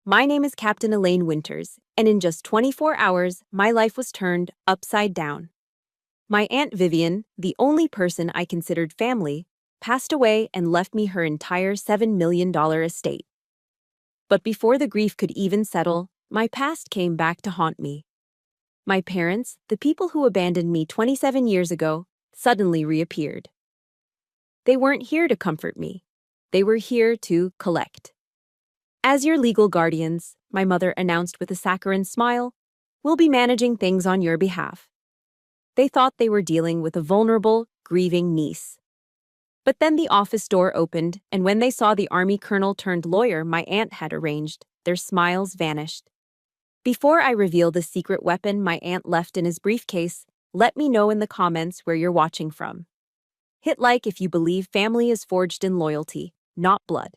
My name is Captain Elaine Winters, and in just 24 hours, my life was turned upside down. My Aunt Vivian, the only person I considered family, passed away and left me her entire $7 million estate. But before the grief could even settle, my past came back to haunt me. My parents, the people who abandoned me 27 years ago, suddenly reappeared. They weren't here to comfort me. They were here to collect. As your legal guardians, my mother announced with a saccharine smile, we'll be managing things on your behalf. They thought they were dealing with a vulnerable, grieving niece. But then the office door opened, and when they saw the Army colonel turned lawyer my aunt had arranged, their smiles vanished. Before I reveal the secret weapon my aunt left in his briefcase, let me know in the comments where you're watching from. Hit like if you believe family is forged in loyalty, not blood.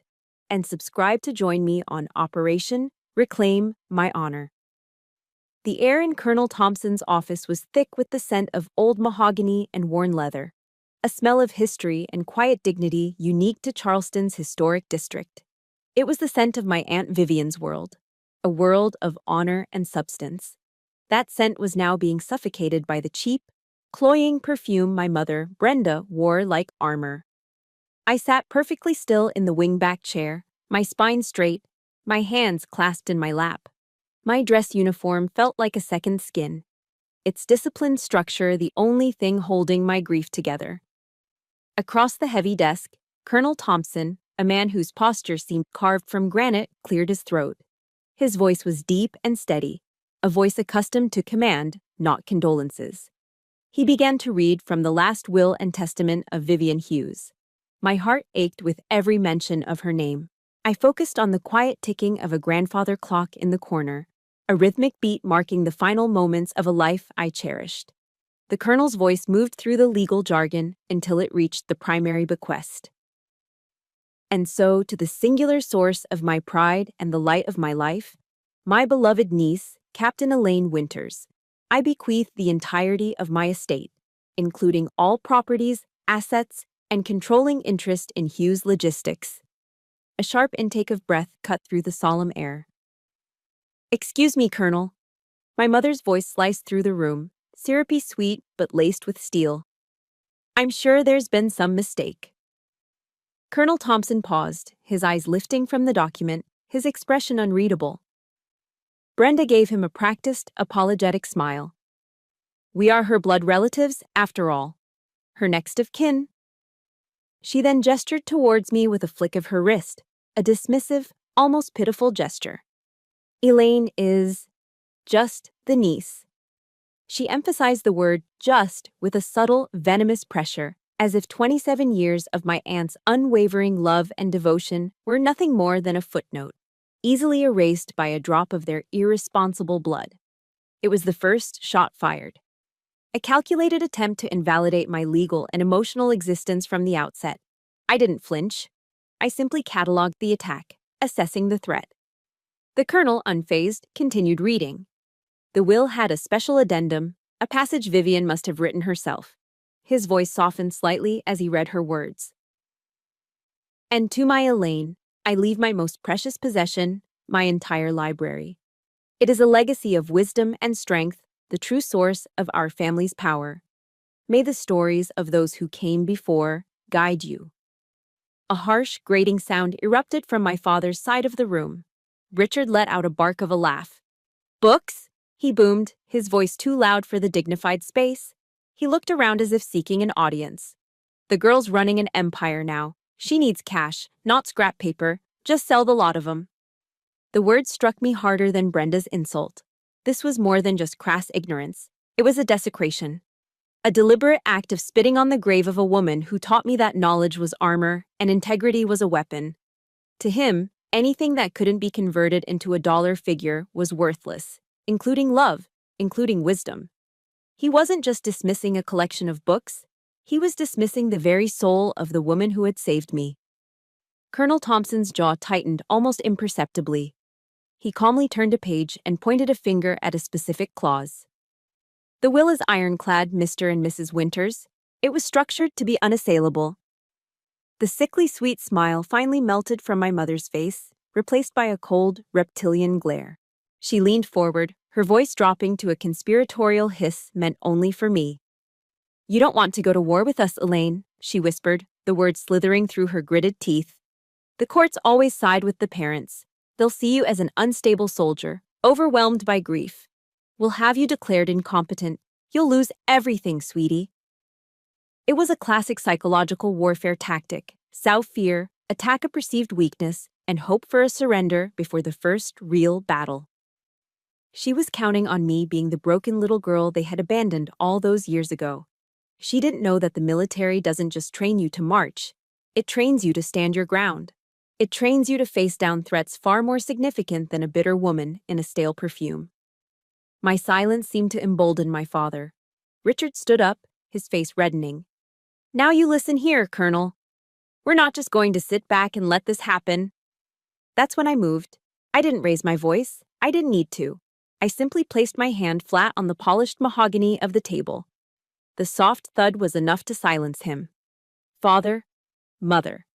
And subscribe to join me on Operation Reclaim My Honor. The air in Colonel Thompson's office was thick with the scent of old mahogany and worn leather, a smell of history and quiet dignity unique to Charleston's historic district. It was the scent of my Aunt Vivian's world, a world of honor and substance. That scent was now being suffocated by the cheap, cloying perfume my mother, Brenda, wore like armor. I sat perfectly still in the wingback chair, my spine straight, my hands clasped in my lap. My dress uniform felt like a second skin, its disciplined structure the only thing holding my grief together. Across the heavy desk, Colonel Thompson, a man whose posture seemed carved from granite, cleared his throat. His voice was deep and steady, a voice accustomed to command, not condolences. He began to read from the last will and testament of Vivian Hughes. My heart ached with every mention of her name. I focused on the quiet ticking of a grandfather clock in the corner, a rhythmic beat marking the final moments of a life I cherished. The colonel's voice moved through the legal jargon until it reached the primary bequest. And so, to the singular source of my pride and the light of my life, my beloved niece, Captain Elaine Winters, I bequeath the entirety of my estate, including all properties, assets, and controlling interest in Hughes Logistics. A sharp intake of breath cut through the solemn air. Excuse me, Colonel. My mother's voice sliced through the room, syrupy sweet but laced with steel. I'm sure there's been some mistake. Colonel Thompson paused, his eyes lifting from the document, his expression unreadable. Brenda gave him a practiced, apologetic smile. We are her blood relatives, after all. Her next of kin. She then gestured towards me with a flick of her wrist, a dismissive, almost pitiful gesture. Elaine is just the niece. She emphasized the word just with a subtle, venomous pressure, as if 27 years of my aunt's unwavering love and devotion were nothing more than a footnote, easily erased by a drop of their irresponsible blood. It was the first shot fired. A calculated attempt to invalidate my legal and emotional existence from the outset. I didn't flinch. I simply cataloged the attack, assessing the threat. The colonel, unfazed, continued reading. The will had a special addendum, a passage Vivian must have written herself. His voice softened slightly as he read her words. And to my Elaine, I leave my most precious possession, my entire library. It is a legacy of wisdom and strength, the true source of our family's power. May the stories of those who came before guide you. A harsh, grating sound erupted from my father's side of the room. Richard let out a bark of a laugh. Books? He boomed, his voice too loud for the dignified space. He looked around as if seeking an audience. The girl's running an empire now. She needs cash, not scrap paper. Just sell the lot of them. The words struck me harder than Brenda's insult. This was more than just crass ignorance. It was a desecration. A deliberate act of spitting on the grave of a woman who taught me that knowledge was armor and integrity was a weapon. To him, anything that couldn't be converted into a dollar figure was worthless, including love, including wisdom. He wasn't just dismissing a collection of books, he was dismissing the very soul of the woman who had saved me. Colonel Thompson's jaw tightened almost imperceptibly. He calmly turned a page and pointed a finger at a specific clause. The will is ironclad, Mr. and Mrs. Winters. It was structured to be unassailable. The sickly sweet smile finally melted from my mother's face, replaced by a cold, reptilian glare. She leaned forward, her voice dropping to a conspiratorial hiss meant only for me. "You don't want to go to war with us, Elaine," she whispered, the words slithering through her gritted teeth. "The courts always side with the parents. They'll see you as an unstable soldier, overwhelmed by grief. We'll have you declared incompetent. You'll lose everything, sweetie." It was a classic psychological warfare tactic: sow fear, attack a perceived weakness, and hope for a surrender before the first real battle. She was counting on me being the broken little girl they had abandoned all those years ago. She didn't know that the military doesn't just train you to march. It trains you to stand your ground. It trains you to face down threats far more significant than a bitter woman in a stale perfume. My silence seemed to embolden my father. Richard stood up, his face reddening. "Now you listen here, Colonel. We're not just going to sit back and let this happen." That's when I moved. I didn't raise my voice. I didn't need to. I simply placed my hand flat on the polished mahogany of the table. The soft thud was enough to silence him. "Father, mother."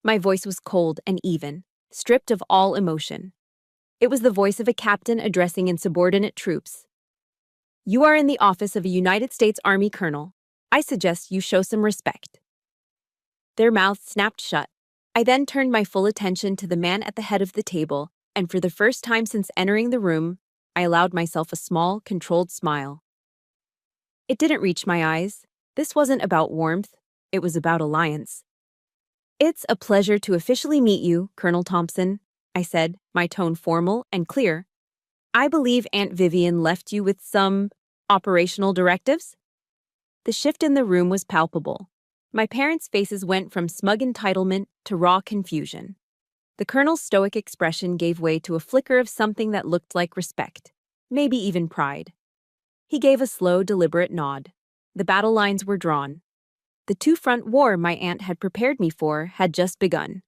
My voice was cold and even, stripped of all emotion. It was the voice of a captain addressing insubordinate troops. "You are in the office of a United States Army colonel. I suggest you show some respect." Their mouths snapped shut. I then turned my full attention to the man at the head of the table, and for the first time since entering the room, I allowed myself a small, controlled smile. It didn't reach my eyes. This wasn't about warmth. It was about alliance. "It's a pleasure to officially meet you, Colonel Thompson," I said, my tone formal and clear. "I believe Aunt Vivian left you with some operational directives?" The shift in the room was palpable. My parents' faces went from smug entitlement to raw confusion. The colonel's stoic expression gave way to a flicker of something that looked like respect, maybe even pride. He gave a slow, deliberate nod. The battle lines were drawn. The two-front war my aunt had prepared me for had just begun.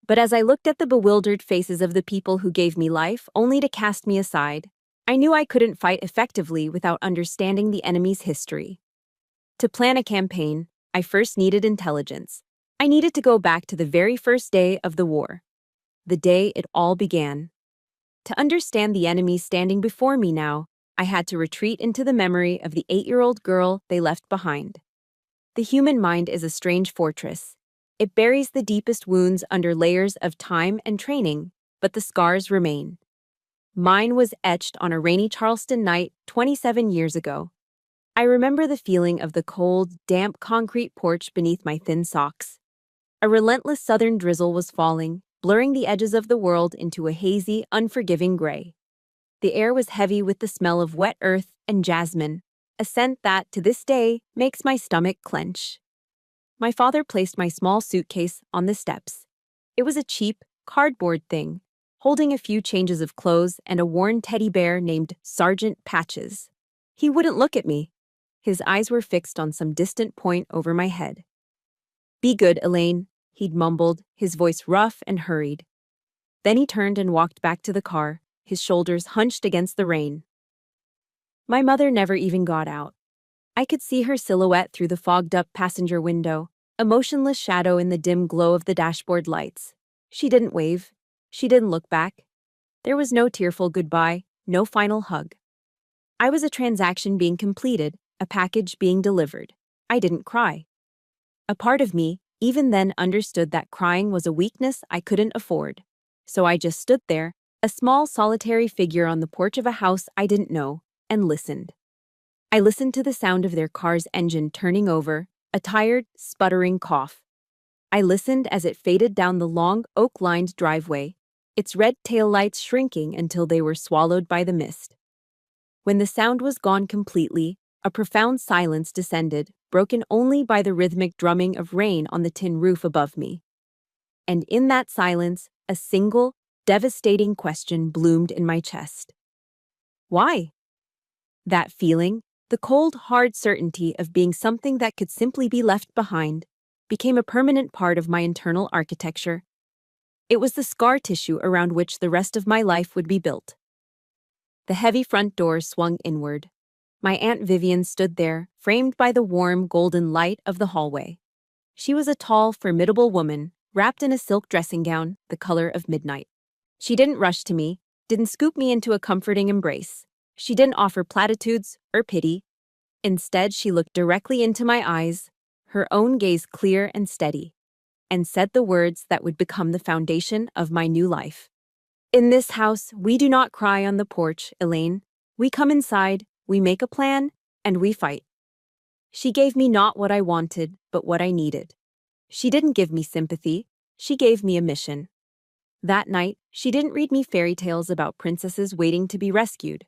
But as I looked at the bewildered faces of the people who gave me life only to cast me aside, I knew I couldn't fight effectively without understanding the enemy's history. To plan a campaign, I first needed intelligence. I needed to go back to the very first day of the war. The day it all began. To understand the enemy standing before me now, I had to retreat into the memory of the 8-year-old girl they left behind. The human mind is a strange fortress. It buries the deepest wounds under layers of time and training, but the scars remain. Mine was etched on a rainy Charleston night 27 years ago. I remember the feeling of the cold, damp concrete porch beneath my thin socks. A relentless southern drizzle was falling, blurring the edges of the world into a hazy, unforgiving gray. The air was heavy with the smell of wet earth and jasmine, a scent that, to this day, makes my stomach clench. My father placed my small suitcase on the steps. It was a cheap, cardboard thing, holding a few changes of clothes and a worn teddy bear named Sergeant Patches. He wouldn't look at me. His eyes were fixed on some distant point over my head. "Be good, Elaine," he'd mumbled, his voice rough and hurried. Then he turned and walked back to the car, his shoulders hunched against the rain. My mother never even got out. I could see her silhouette through the fogged-up passenger window, a motionless shadow in the dim glow of the dashboard lights. She didn't wave. She didn't look back. There was no tearful goodbye, no final hug. I was a transaction being completed, a package being delivered. I didn't cry. A part of me, even then, understood that crying was a weakness I couldn't afford. So I just stood there, a small solitary figure on the porch of a house I didn't know, and listened. I listened to the sound of their car's engine turning over, a tired, sputtering cough. I listened as it faded down the long, oak-lined driveway, its red taillights shrinking until they were swallowed by the mist. When the sound was gone completely, a profound silence descended, broken only by the rhythmic drumming of rain on the tin roof above me. And in that silence, a single, devastating question bloomed in my chest. Why? That feeling, the cold, hard certainty of being something that could simply be left behind, became a permanent part of my internal architecture. It was the scar tissue around which the rest of my life would be built. The heavy front door swung inward. My Aunt Vivian stood there, framed by the warm, golden light of the hallway. She was a tall, formidable woman, wrapped in a silk dressing gown the color of midnight. She didn't rush to me, didn't scoop me into a comforting embrace. She didn't offer platitudes or pity. Instead, she looked directly into my eyes, her own gaze clear and steady, and said the words that would become the foundation of my new life. In this house, we do not cry on the porch, Elaine. We come inside, we make a plan, and we fight. She gave me not what I wanted, but what I needed. She didn't give me sympathy, she gave me a mission. That night, she didn't read me fairy tales about princesses waiting to be rescued.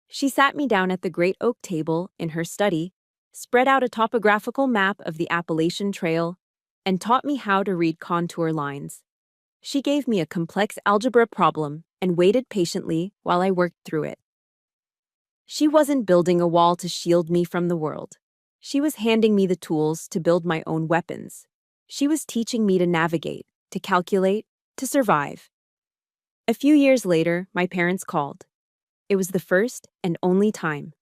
She sat me down at the great oak table in her study, spread out a topographical map of the Appalachian Trail, and taught me how to read contour lines. She gave me a complex algebra problem and waited patiently while I worked through it. She wasn't building a wall to shield me from the world. She was handing me the tools to build my own weapons. She was teaching me to navigate, to calculate, to survive. A few years later, my parents called. It was the first and only time.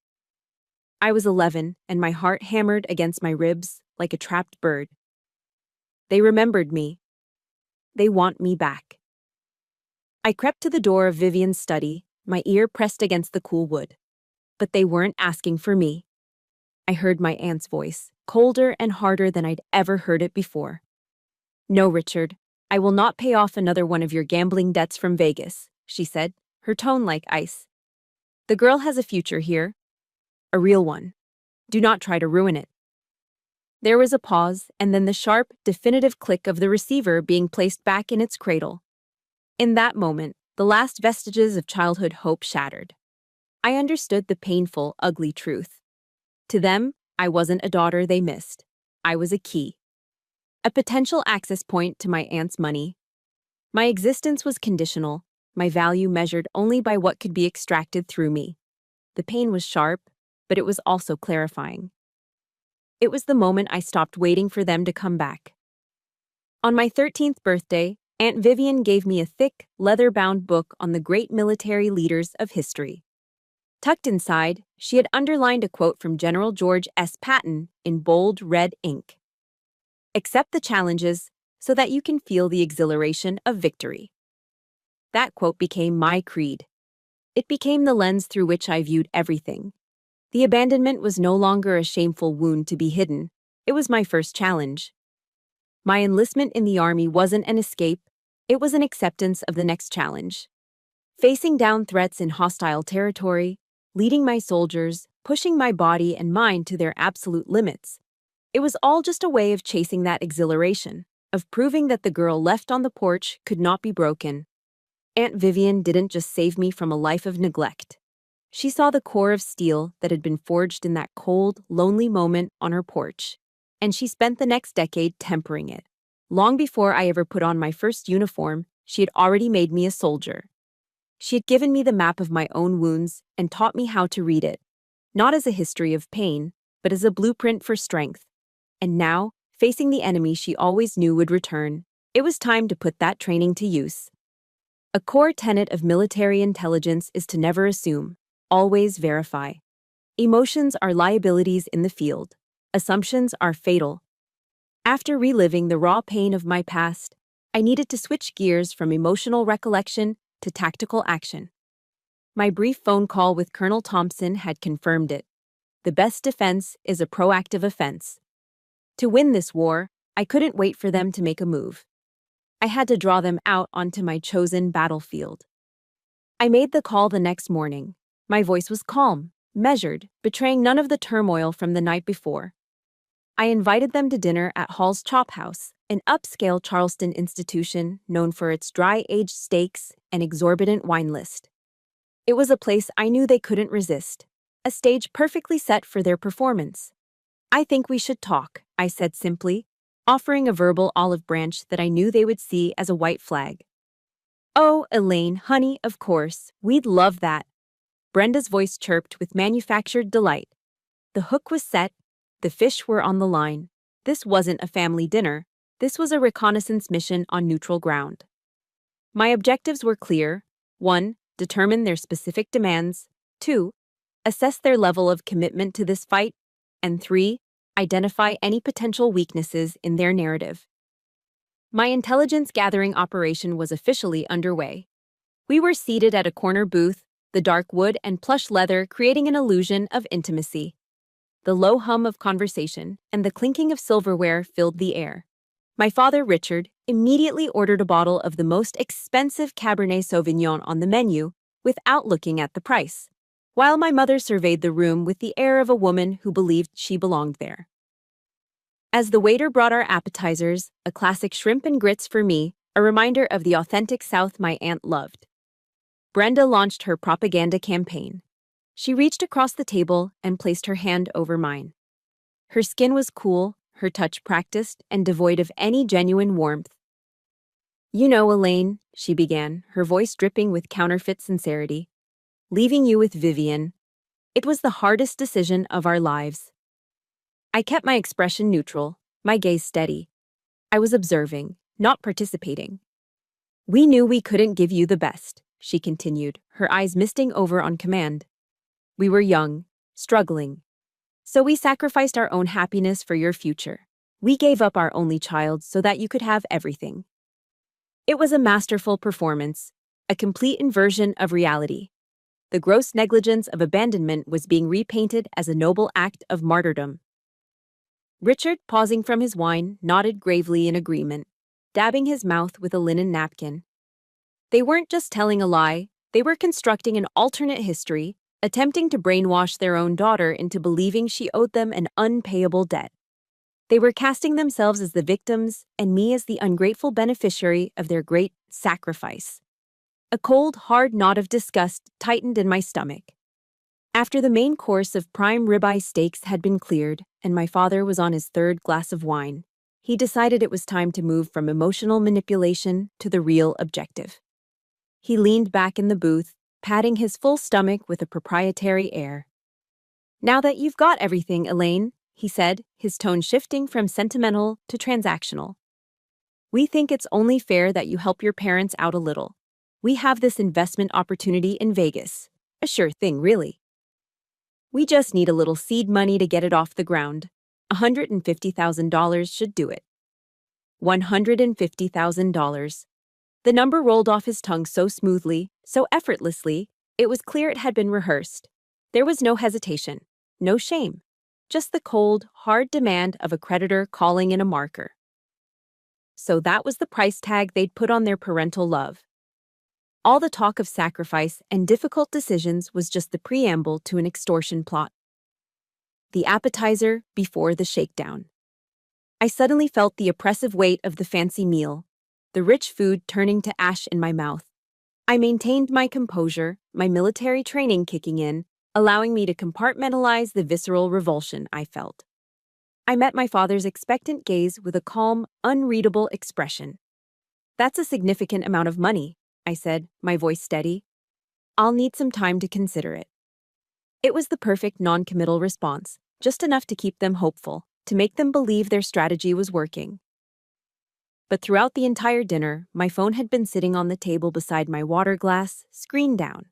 I was 11, and my heart hammered against my ribs like a trapped bird. They remembered me. They want me back. I crept to the door of Vivian's study, my ear pressed against the cool wood. But they weren't asking for me. I heard my aunt's voice, colder and harder than I'd ever heard it before. "No, Richard, I will not pay off another one of your gambling debts from Vegas," she said, her tone like ice. "The girl has a future here. A real one. Do not try to ruin it." There was a pause, and then the sharp, definitive click of the receiver being placed back in its cradle. In that moment, the last vestiges of childhood hope shattered. I understood the painful, ugly truth. To them, I wasn't a daughter they missed. I was a key. A potential access point to my aunt's money. My existence was conditional, my value measured only by what could be extracted through me. The pain was sharp, but it was also clarifying. It was the moment I stopped waiting for them to come back. On my 13th birthday, Aunt Vivian gave me a thick, leather-bound book on the great military leaders of history. Tucked inside, she had underlined a quote from General George S. Patton in bold red ink. "Accept the challenges so that you can feel the exhilaration of victory." That quote became my creed. It became the lens through which I viewed everything. The abandonment was no longer a shameful wound to be hidden. It was my first challenge. My enlistment in the Army wasn't an escape, it was an acceptance of the next challenge. Facing down threats in hostile territory, leading my soldiers, pushing my body and mind to their absolute limits. It was all just a way of chasing that exhilaration, of proving that the girl left on the porch could not be broken. Aunt Vivian didn't just save me from a life of neglect. She saw the core of steel that had been forged in that cold, lonely moment on her porch, and she spent the next decade tempering it. Long before I ever put on my first uniform, she had already made me a soldier. She had given me the map of my own wounds and taught me how to read it, not as a history of pain, but as a blueprint for strength. And now, facing the enemy she always knew would return, it was time to put that training to use. A core tenet of military intelligence is to never assume, always verify. Emotions are liabilities in the field. Assumptions are fatal. After reliving the raw pain of my past, I needed to switch gears from emotional recollection to tactical action. My brief phone call with Colonel Thompson had confirmed it. The best defense is a proactive offense. To win this war, I couldn't wait for them to make a move. I had to draw them out onto my chosen battlefield. I made the call the next morning. My voice was calm, measured, betraying none of the turmoil from the night before. I invited them to dinner at Hall's Chop House, an upscale Charleston institution known for its dry-aged steaks and exorbitant wine list. It was a place I knew they couldn't resist, a stage perfectly set for their performance. "I think we should talk," I said simply, offering a verbal olive branch that I knew they would see as a white flag. "Oh, Elaine, honey, of course, we'd love that." Brenda's voice chirped with manufactured delight. The hook was set, the fish were on the line. This wasn't a family dinner, this was a reconnaissance mission on neutral ground. My objectives were clear. 1. Determine their specific demands. 2. Assess their level of commitment to this fight. And 3. Identify any potential weaknesses in their narrative. My intelligence gathering operation was officially underway. We were seated at a corner booth, the dark wood and plush leather creating an illusion of intimacy. The low hum of conversation and the clinking of silverware filled the air. My father, Richard, immediately ordered a bottle of the most expensive Cabernet Sauvignon on the menu without looking at the price, while my mother surveyed the room with the air of a woman who believed she belonged there. As the waiter brought our appetizers, a classic shrimp and grits for me, a reminder of the authentic South my aunt loved, Brenda launched her propaganda campaign. She reached across the table and placed her hand over mine. Her skin was cool, her touch practiced, and devoid of any genuine warmth. "You know, Elaine," she began, her voice dripping with counterfeit sincerity, "leaving you with Vivian, it was the hardest decision of our lives." I kept my expression neutral, my gaze steady. I was observing, not participating. "We knew we couldn't give you the best," she continued, her eyes misting over on command. "We were young, struggling. So we sacrificed our own happiness for your future. We gave up our only child so that you could have everything." It was a masterful performance, a complete inversion of reality. The gross negligence of abandonment was being repainted as a noble act of martyrdom. Richard, pausing from his wine, nodded gravely in agreement, dabbing his mouth with a linen napkin. They weren't just telling a lie, they were constructing an alternate history, attempting to brainwash their own daughter into believing she owed them an unpayable debt. They were casting themselves as the victims and me as the ungrateful beneficiary of their great sacrifice. A cold, hard knot of disgust tightened in my stomach. After the main course of prime ribeye steaks had been cleared and my father was on his third glass of wine, he decided it was time to move from emotional manipulation to the real objective. He leaned back in the booth, patting his full stomach with a proprietary air. "Now that you've got everything, Elaine," he said, his tone shifting from sentimental to transactional, "we think it's only fair that you help your parents out a little. We have this investment opportunity in Vegas. A sure thing, really. We just need a little seed money to get it off the ground. $150,000 should do it." $150,000. The number rolled off his tongue so smoothly, so effortlessly, it was clear it had been rehearsed. There was no hesitation, no shame, just the cold, hard demand of a creditor calling in a marker. So that was the price tag they'd put on their parental love. All the talk of sacrifice and difficult decisions was just the preamble to an extortion plot. The appetizer before the shakedown. I suddenly felt the oppressive weight of the fancy meal, the rich food turning to ash in my mouth. I maintained my composure, my military training kicking in, allowing me to compartmentalize the visceral revulsion I felt. I met my father's expectant gaze with a calm, unreadable expression. "That's a significant amount of money," I said, my voice steady. "I'll need some time to consider it." It was the perfect non-committal response, just enough to keep them hopeful, to make them believe their strategy was working. But throughout the entire dinner, my phone had been sitting on the table beside my water glass, screen down.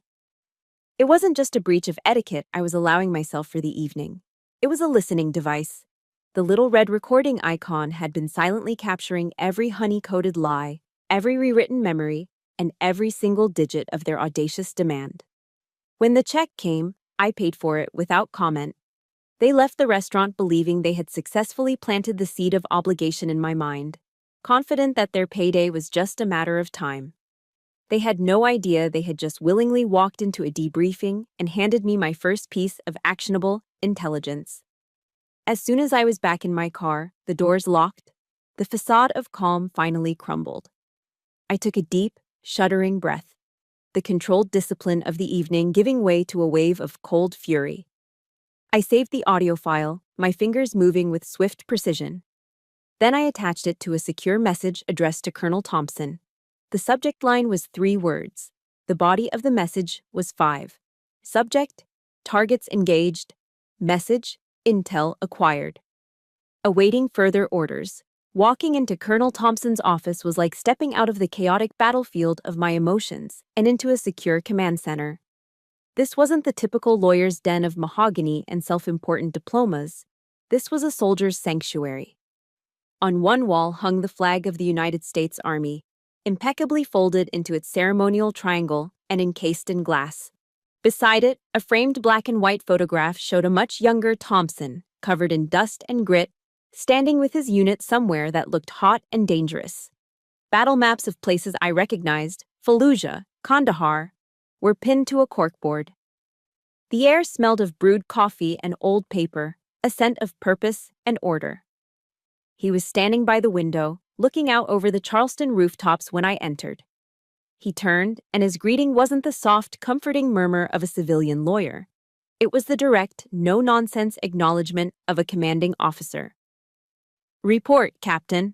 It wasn't just a breach of etiquette I was allowing myself for the evening. It was a listening device. The little red recording icon had been silently capturing every honey-coated lie, every rewritten memory, and every single digit of their audacious demand. When the check came, I paid for it without comment. They left the restaurant believing they had successfully planted the seed of obligation in my mind, confident that their payday was just a matter of time. They had no idea they had just willingly walked into a debriefing and handed me my first piece of actionable intelligence. As soon as I was back in my car, the doors locked, the facade of calm finally crumbled. I took a deep, shuddering breath, the controlled discipline of the evening giving way to a wave of cold fury. I saved the audio file, my fingers moving with swift precision. Then I attached it to a secure message addressed to Colonel Thompson. The subject line was 3 words. The body of the message was 5. Subject: targets engaged. Message: intel acquired. Awaiting further orders. Walking into Colonel Thompson's office was like stepping out of the chaotic battlefield of my emotions and into a secure command center. This wasn't the typical lawyer's den of mahogany and self-important diplomas. This was a soldier's sanctuary. On one wall hung the flag of the United States Army, impeccably folded into its ceremonial triangle and encased in glass. Beside it, a framed black and white photograph showed a much younger Thompson, covered in dust and grit, standing with his unit somewhere that looked hot and dangerous. Battle maps of places I recognized, Fallujah, Kandahar, were pinned to a corkboard. The air smelled of brewed coffee and old paper, a scent of purpose and order. He was standing by the window, looking out over the Charleston rooftops when I entered. He turned, and his greeting wasn't the soft, comforting murmur of a civilian lawyer. It was the direct, no-nonsense acknowledgement of a commanding officer. "Report, Captain."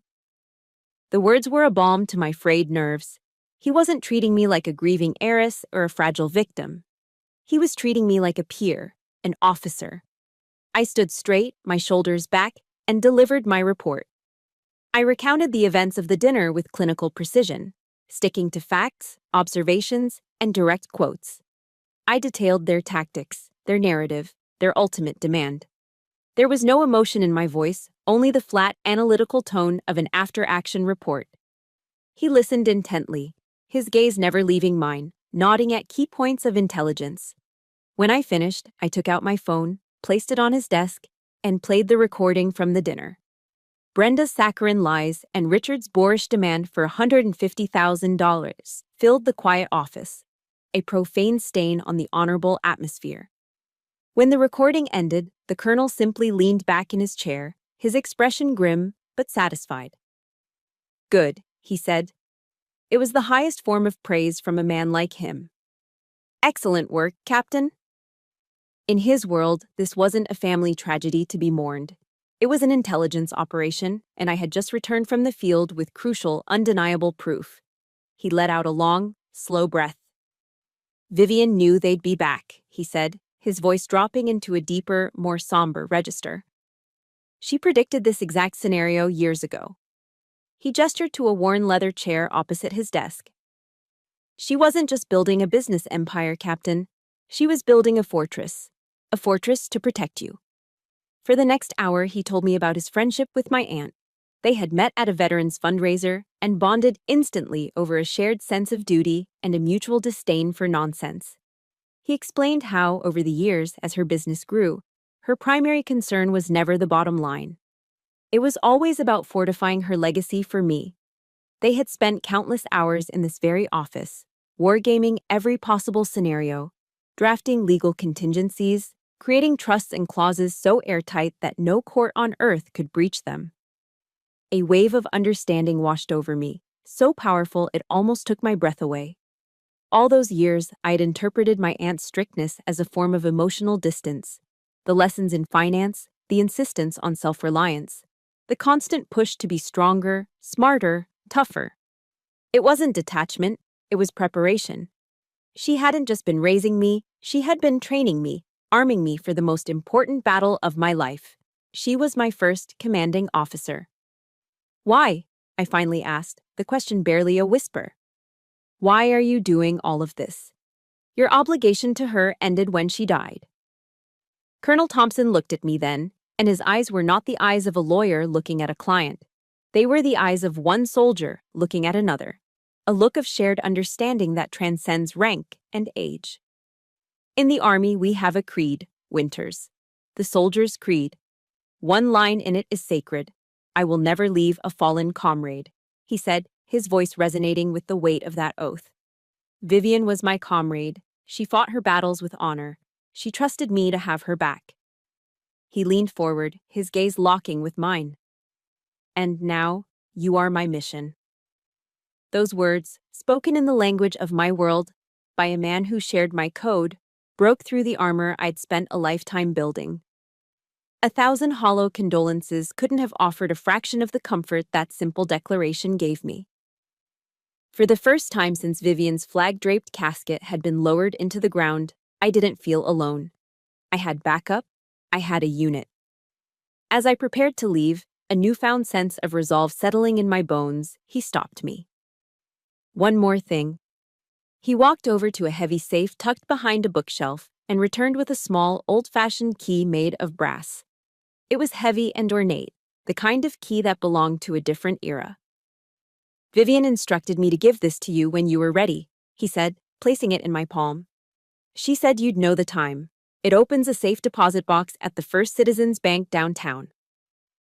The words were a balm to my frayed nerves. He wasn't treating me like a grieving heiress or a fragile victim. He was treating me like a peer, an officer. I stood straight, my shoulders back, and delivered my report. I recounted the events of the dinner with clinical precision, sticking to facts, observations, and direct quotes. I detailed their tactics, their narrative, their ultimate demand. There was no emotion in my voice, only the flat, analytical tone of an after-action report. He listened intently, his gaze never leaving mine, nodding at key points of intelligence. When I finished, I took out my phone, placed it on his desk, and played the recording from the dinner. Brenda's saccharine lies and Richard's boorish demand for $150,000 filled the quiet office, a profane stain on the honorable atmosphere. When the recording ended, the colonel simply leaned back in his chair, his expression grim but satisfied. "Good," he said. It was the highest form of praise from a man like him. "Excellent work, Captain." In his world, this wasn't a family tragedy to be mourned. It was an intelligence operation, and I had just returned from the field with crucial, undeniable proof. He let out a long, slow breath. "Vivian knew they'd be back," he said, his voice dropping into a deeper, more somber register. "She predicted this exact scenario years ago." He gestured to a worn leather chair opposite his desk. "She wasn't just building a business empire, Captain. She was building a fortress to protect you." For the next hour, he told me about his friendship with my aunt. They had met at a veterans fundraiser and bonded instantly over a shared sense of duty and a mutual disdain for nonsense. He explained how, over the years, as her business grew, her primary concern was never the bottom line. It was always about fortifying her legacy for me. They had spent countless hours in this very office, wargaming every possible scenario, drafting legal contingencies, creating trusts and clauses so airtight that no court on earth could breach them. A wave of understanding washed over me, so powerful it almost took my breath away. All those years, I had interpreted my aunt's strictness as a form of emotional distance. The lessons in finance, the insistence on self-reliance, the constant push to be stronger, smarter, tougher. It wasn't detachment, it was preparation. She hadn't just been raising me, she had been training me, arming me for the most important battle of my life. She was my first commanding officer. "Why?" I finally asked, the question barely a whisper. "Why are you doing all of this? Your obligation to her ended when she died." Colonel Thompson looked at me then, and his eyes were not the eyes of a lawyer looking at a client. They were the eyes of one soldier looking at another, a look of shared understanding that transcends rank and age. "In the Army, we have a creed, Winters. The soldier's creed. One line in it is sacred. I will never leave a fallen comrade," he said, his voice resonating with the weight of that oath. "Vivian was my comrade. She fought her battles with honor. She trusted me to have her back." He leaned forward, his gaze locking with mine. "And now, you are my mission." Those words, spoken in the language of my world, by a man who shared my code, broke through the armor I'd spent a lifetime building. 1,000 hollow condolences couldn't have offered a fraction of the comfort that simple declaration gave me. For the first time since Vivian's flag-draped casket had been lowered into the ground, I didn't feel alone. I had backup, I had a unit. As I prepared to leave, a newfound sense of resolve settling in my bones, he stopped me. "One more thing." He walked over to a heavy safe tucked behind a bookshelf and returned with a small, old-fashioned key made of brass. It was heavy and ornate, the kind of key that belonged to a different era. Vivian instructed me to give this to you when you were ready, he said, placing it in my palm. She said you'd know the time. It opens a safe deposit box at the First Citizens Bank downtown.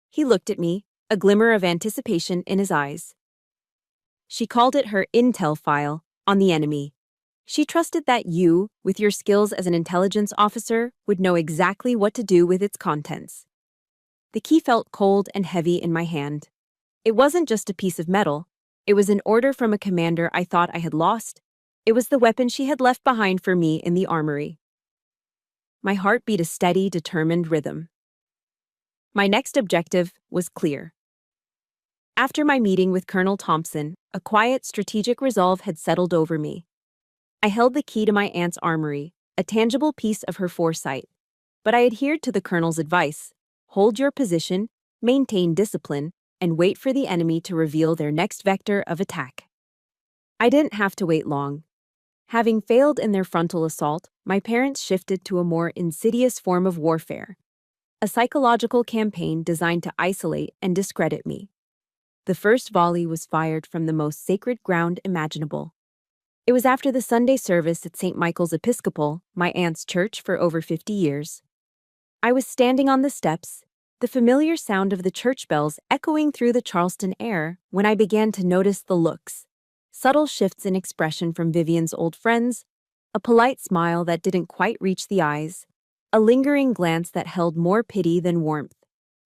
He looked at me, a glimmer of anticipation in his eyes. She called it her intel file on the enemy. She trusted that you, with your skills as an intelligence officer, would know exactly what to do with its contents. The key felt cold and heavy in my hand. It wasn't just a piece of metal. It was an order from a commander I thought I had lost. It was the weapon she had left behind for me in the armory. My heart beat a steady, determined rhythm. My next objective was clear. After my meeting with Colonel Thompson, a quiet, strategic resolve had settled over me. I held the key to my aunt's armory, a tangible piece of her foresight. But I adhered to the colonel's advice: hold your position, maintain discipline, and wait for the enemy to reveal their next vector of attack. I didn't have to wait long. Having failed in their frontal assault, my parents shifted to a more insidious form of warfare, a psychological campaign designed to isolate and discredit me. The first volley was fired from the most sacred ground imaginable. It was after the Sunday service at St. Michael's Episcopal, my aunt's church for over 50 years. I was standing on the steps, the familiar sound of the church bells echoing through the Charleston air, when I began to notice the looks. Subtle shifts in expression from Vivian's old friends, a polite smile that didn't quite reach the eyes, a lingering glance that held more pity than warmth.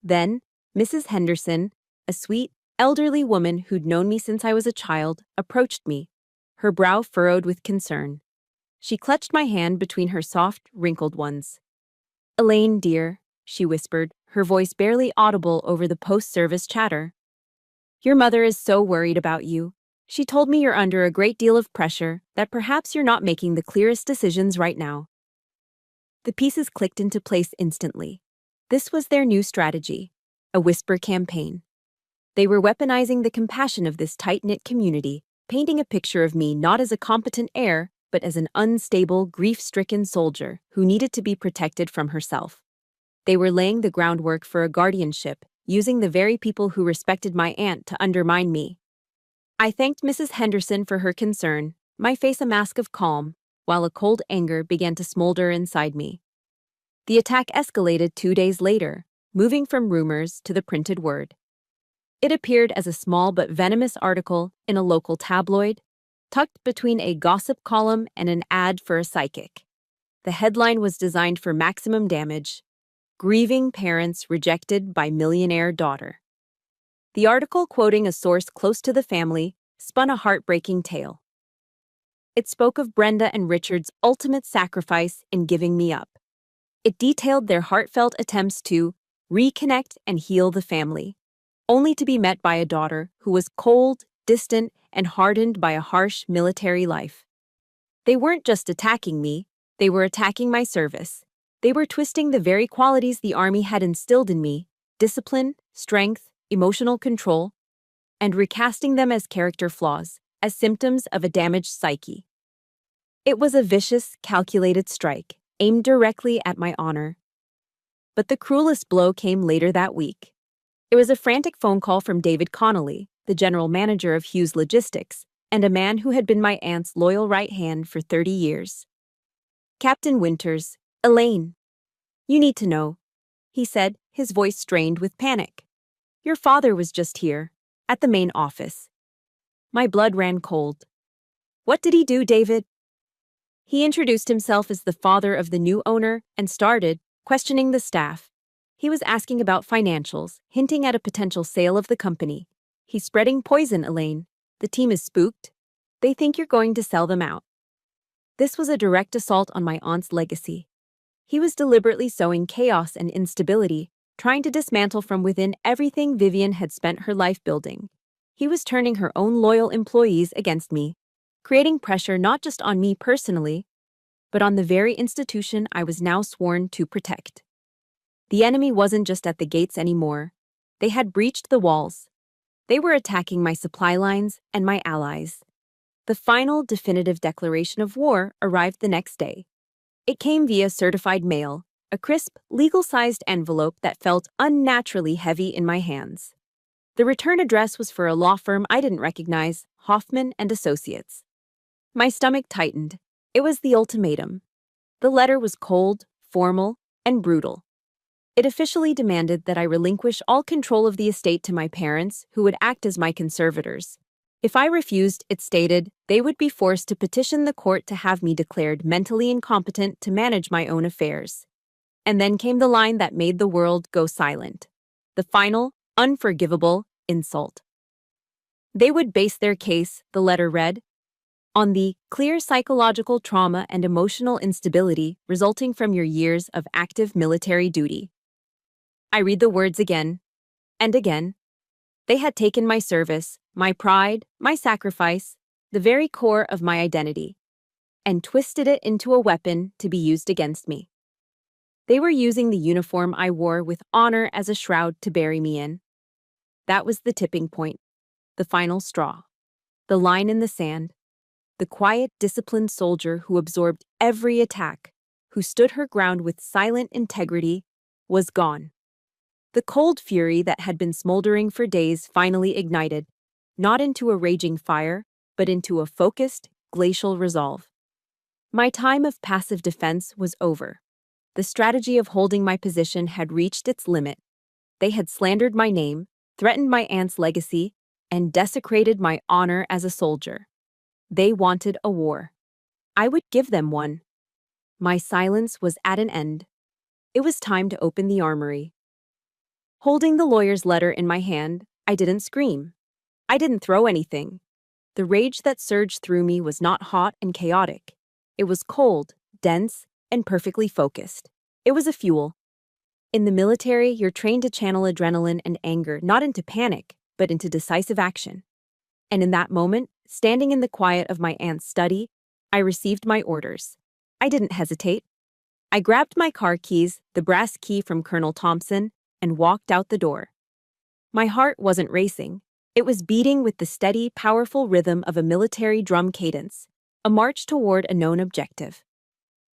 Then, Mrs. Henderson, a sweet, elderly woman who'd known me since I was a child, approached me, her brow furrowed with concern. She clutched my hand between her soft, wrinkled ones. "Elaine, dear," she whispered, her voice barely audible over the post-service chatter. "Your mother is so worried about you. She told me you're under a great deal of pressure, that perhaps you're not making the clearest decisions right now." The pieces clicked into place instantly. This was their new strategy, a whisper campaign. They were weaponizing the compassion of this tight-knit community, painting a picture of me not as a competent heir, but as an unstable, grief-stricken soldier who needed to be protected from herself. They were laying the groundwork for a guardianship, using the very people who respected my aunt to undermine me. I thanked Mrs. Henderson for her concern, my face a mask of calm, while a cold anger began to smolder inside me. The attack escalated 2 days later, moving from rumors to the printed word. It appeared as a small but venomous article in a local tabloid, tucked between a gossip column and an ad for a psychic. The headline was designed for maximum damage: "Grieving parents rejected by millionaire daughter." The article, quoting a source close to the family, spun a heartbreaking tale. It spoke of Brenda and Richard's ultimate sacrifice in giving me up. It detailed their heartfelt attempts to reconnect and heal the family, only to be met by a daughter who was cold, distant, and hardened by a harsh military life. They weren't just attacking me, they were attacking my service. They were twisting the very qualities the Army had instilled in me: discipline, strength, emotional control, and recasting them as character flaws, as symptoms of a damaged psyche. It was a vicious, calculated strike, aimed directly at my honor. But the cruelest blow came later that week. It was a frantic phone call from David Connolly, the general manager of Hughes Logistics, and a man who had been my aunt's loyal right hand for 30 years. "Captain Winters, Elaine. You need to know," he said, his voice strained with panic. "Your father was just here, at the main office." My blood ran cold. "What did he do, David?" He introduced himself as the father of the new owner and started questioning the staff. He was asking about financials, hinting at a potential sale of the company. "He's spreading poison, Elaine. The team is spooked. They think you're going to sell them out." This was a direct assault on my aunt's legacy. He was deliberately sowing chaos and instability, trying to dismantle from within everything Vivian had spent her life building. He was turning her own loyal employees against me, creating pressure not just on me personally, but on the very institution I was now sworn to protect. The enemy wasn't just at the gates anymore. They had breached the walls. They were attacking my supply lines and my allies. The final definitive declaration of war arrived the next day. It came via certified mail, a crisp, legal-sized envelope that felt unnaturally heavy in my hands. The return address was for a law firm I didn't recognize, Hoffman and Associates. My stomach tightened. It was the ultimatum. The letter was cold, formal, and brutal. It officially demanded that I relinquish all control of the estate to my parents, who would act as my conservators. If I refused, it stated, they would be forced to petition the court to have me declared mentally incompetent to manage my own affairs. And then came the line that made the world go silent. The final, unforgivable insult. They would base their case, the letter read, on the clear psychological trauma and emotional instability resulting from your years of active military duty. I read the words again and again. They had taken my service, my pride, my sacrifice, the very core of my identity, and twisted it into a weapon to be used against me. They were using the uniform I wore with honor as a shroud to bury me in. That was the tipping point, the final straw, the line in the sand. The quiet, disciplined soldier who absorbed every attack, who stood her ground with silent integrity, was gone. The cold fury that had been smoldering for days finally ignited, not into a raging fire, but into a focused, glacial resolve. My time of passive defense was over. The strategy of holding my position had reached its limit. They had slandered my name, threatened my aunt's legacy, and desecrated my honor as a soldier. They wanted a war. I would give them one. My silence was at an end. It was time to open the armory. Holding the lawyer's letter in my hand, I didn't scream. I didn't throw anything. The rage that surged through me was not hot and chaotic. It was cold, dense, and perfectly focused. It was a fuel. In the military, you're trained to channel adrenaline and anger not into panic, but into decisive action. And in that moment, standing in the quiet of my aunt's study, I received my orders. I didn't hesitate. I grabbed my car keys, the brass key from Colonel Thompson, and walked out the door. My heart wasn't racing. It was beating with the steady, powerful rhythm of a military drum cadence, a march toward a known objective.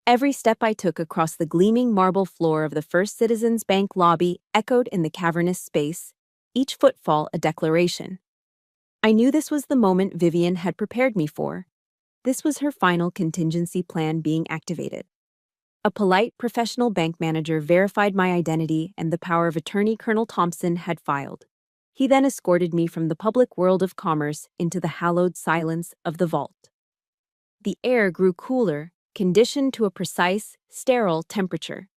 Every step I took across the gleaming marble floor of the First Citizens Bank lobby echoed in the cavernous space, each footfall a declaration. I knew this was the moment Vivian had prepared me for. This was her final contingency plan being activated. A polite, professional bank manager verified my identity and the power of attorney Colonel Thompson had filed. He then escorted me from the public world of commerce into the hallowed silence of the vault. The air grew cooler, conditioned to a precise, sterile temperature.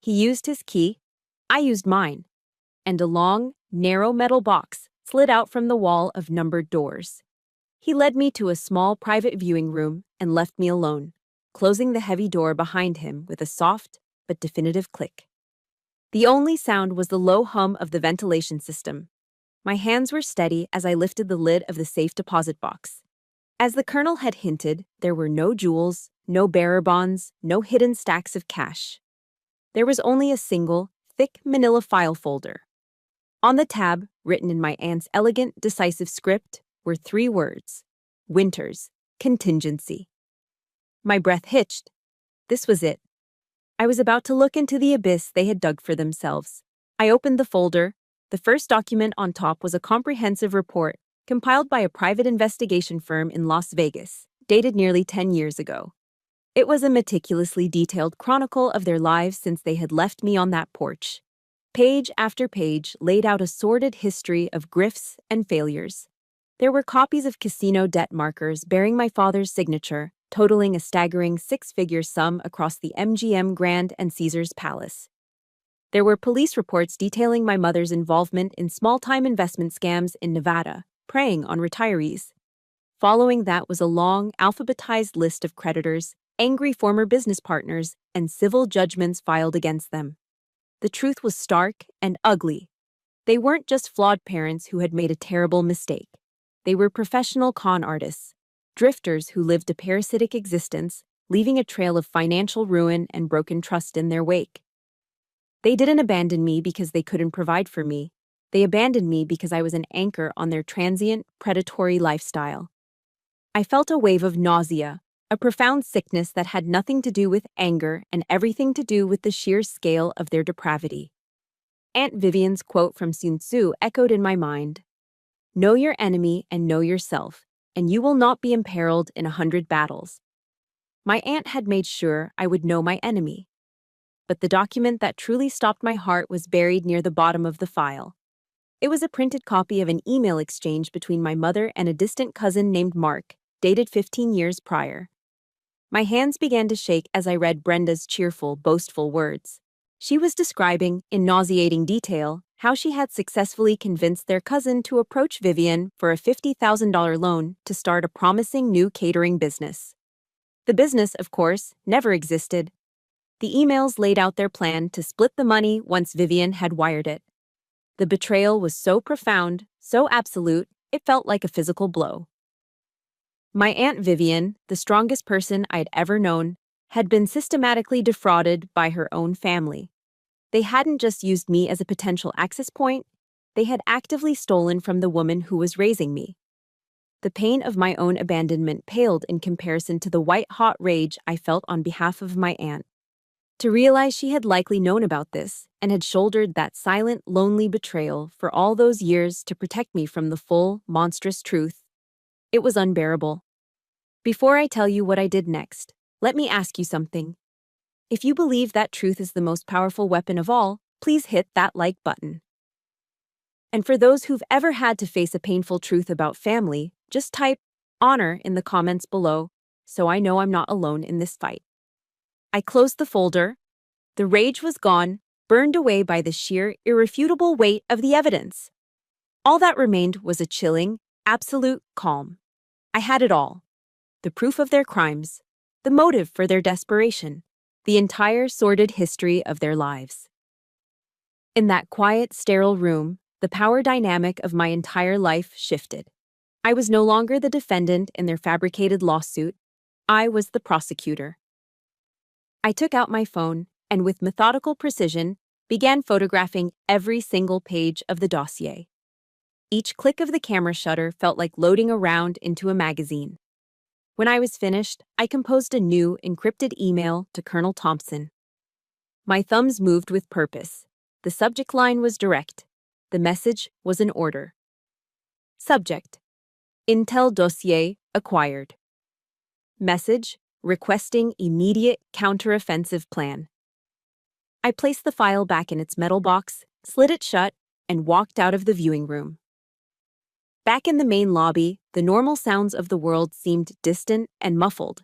He used his key, I used mine, and a long, narrow metal box slid out from the wall of numbered doors. He led me to a small private viewing room and left me alone, closing the heavy door behind him with a soft but definitive click. The only sound was the low hum of the ventilation system. My hands were steady as I lifted the lid of the safe deposit box. As the colonel had hinted, there were no jewels, no bearer bonds, no hidden stacks of cash. There was only a single, thick manila file folder. On the tab, written in my aunt's elegant, decisive script, were 3 words: Winters, contingency. My breath hitched. This was it. I was about to look into the abyss they had dug for themselves. I opened the folder. The first document on top was a comprehensive report compiled by a private investigation firm in Las Vegas, dated nearly 10 years ago. It was a meticulously detailed chronicle of their lives since they had left me on that porch. Page after page laid out a sordid history of grifts and failures. There were copies of casino debt markers bearing my father's signature, totaling a staggering 6-figure sum across the MGM Grand and Caesars Palace. There were police reports detailing my mother's involvement in small-time investment scams in Nevada, preying on retirees. Following that was a long, alphabetized list of creditors, angry former business partners, and civil judgments filed against them. The truth was stark and ugly. They weren't just flawed parents who had made a terrible mistake. They were professional con artists, drifters who lived a parasitic existence, leaving a trail of financial ruin and broken trust in their wake. They didn't abandon me because they couldn't provide for me. They abandoned me because I was an anchor on their transient, predatory lifestyle. I felt a wave of nausea, a profound sickness that had nothing to do with anger and everything to do with the sheer scale of their depravity. Aunt Vivian's quote from Sun Tzu echoed in my mind. Know your enemy and know yourself, and you will not be imperiled in 100 battles. My aunt had made sure I would know my enemy. But the document that truly stopped my heart was buried near the bottom of the file. It was a printed copy of an email exchange between my mother and a distant cousin named Mark, dated 15 years prior. My hands began to shake as I read Brenda's cheerful, boastful words. She was describing, in nauseating detail, how she had successfully convinced their cousin to approach Vivian for a $50,000 loan to start a promising new catering business. The business, of course, never existed. The emails laid out their plan to split the money once Vivian had wired it. The betrayal was so profound, so absolute, it felt like a physical blow. My Aunt Vivian, the strongest person I'd ever known, had been systematically defrauded by her own family. They hadn't just used me as a potential access point, they had actively stolen from the woman who was raising me. The pain of my own abandonment paled in comparison to the white-hot rage I felt on behalf of my aunt. To realize she had likely known about this and had shouldered that silent, lonely betrayal for all those years to protect me from the full, monstrous truth, it was unbearable. Before I tell you what I did next, let me ask you something. If you believe that truth is the most powerful weapon of all, please hit that like button. And for those who've ever had to face a painful truth about family, just type honor in the comments below so I know I'm not alone in this fight. I closed the folder. The rage was gone, burned away by the sheer, irrefutable weight of the evidence. All that remained was a chilling, absolute calm. I had it all. The proof of their crimes, the motive for their desperation, the entire sordid history of their lives. In that quiet, sterile room, the power dynamic of my entire life shifted. I was no longer the defendant in their fabricated lawsuit. I was the prosecutor. I took out my phone and, with methodical precision, began photographing every single page of the dossier. Each click of the camera shutter felt like loading a round into a magazine. When I was finished, I composed a new, encrypted email to Colonel Thompson. My thumbs moved with purpose. The subject line was direct. The message was an order. Subject: Intel dossier acquired. Message: requesting immediate counteroffensive plan. I placed the file back in its metal box, slid it shut, and walked out of the viewing room. Back in the main lobby, the normal sounds of the world seemed distant and muffled.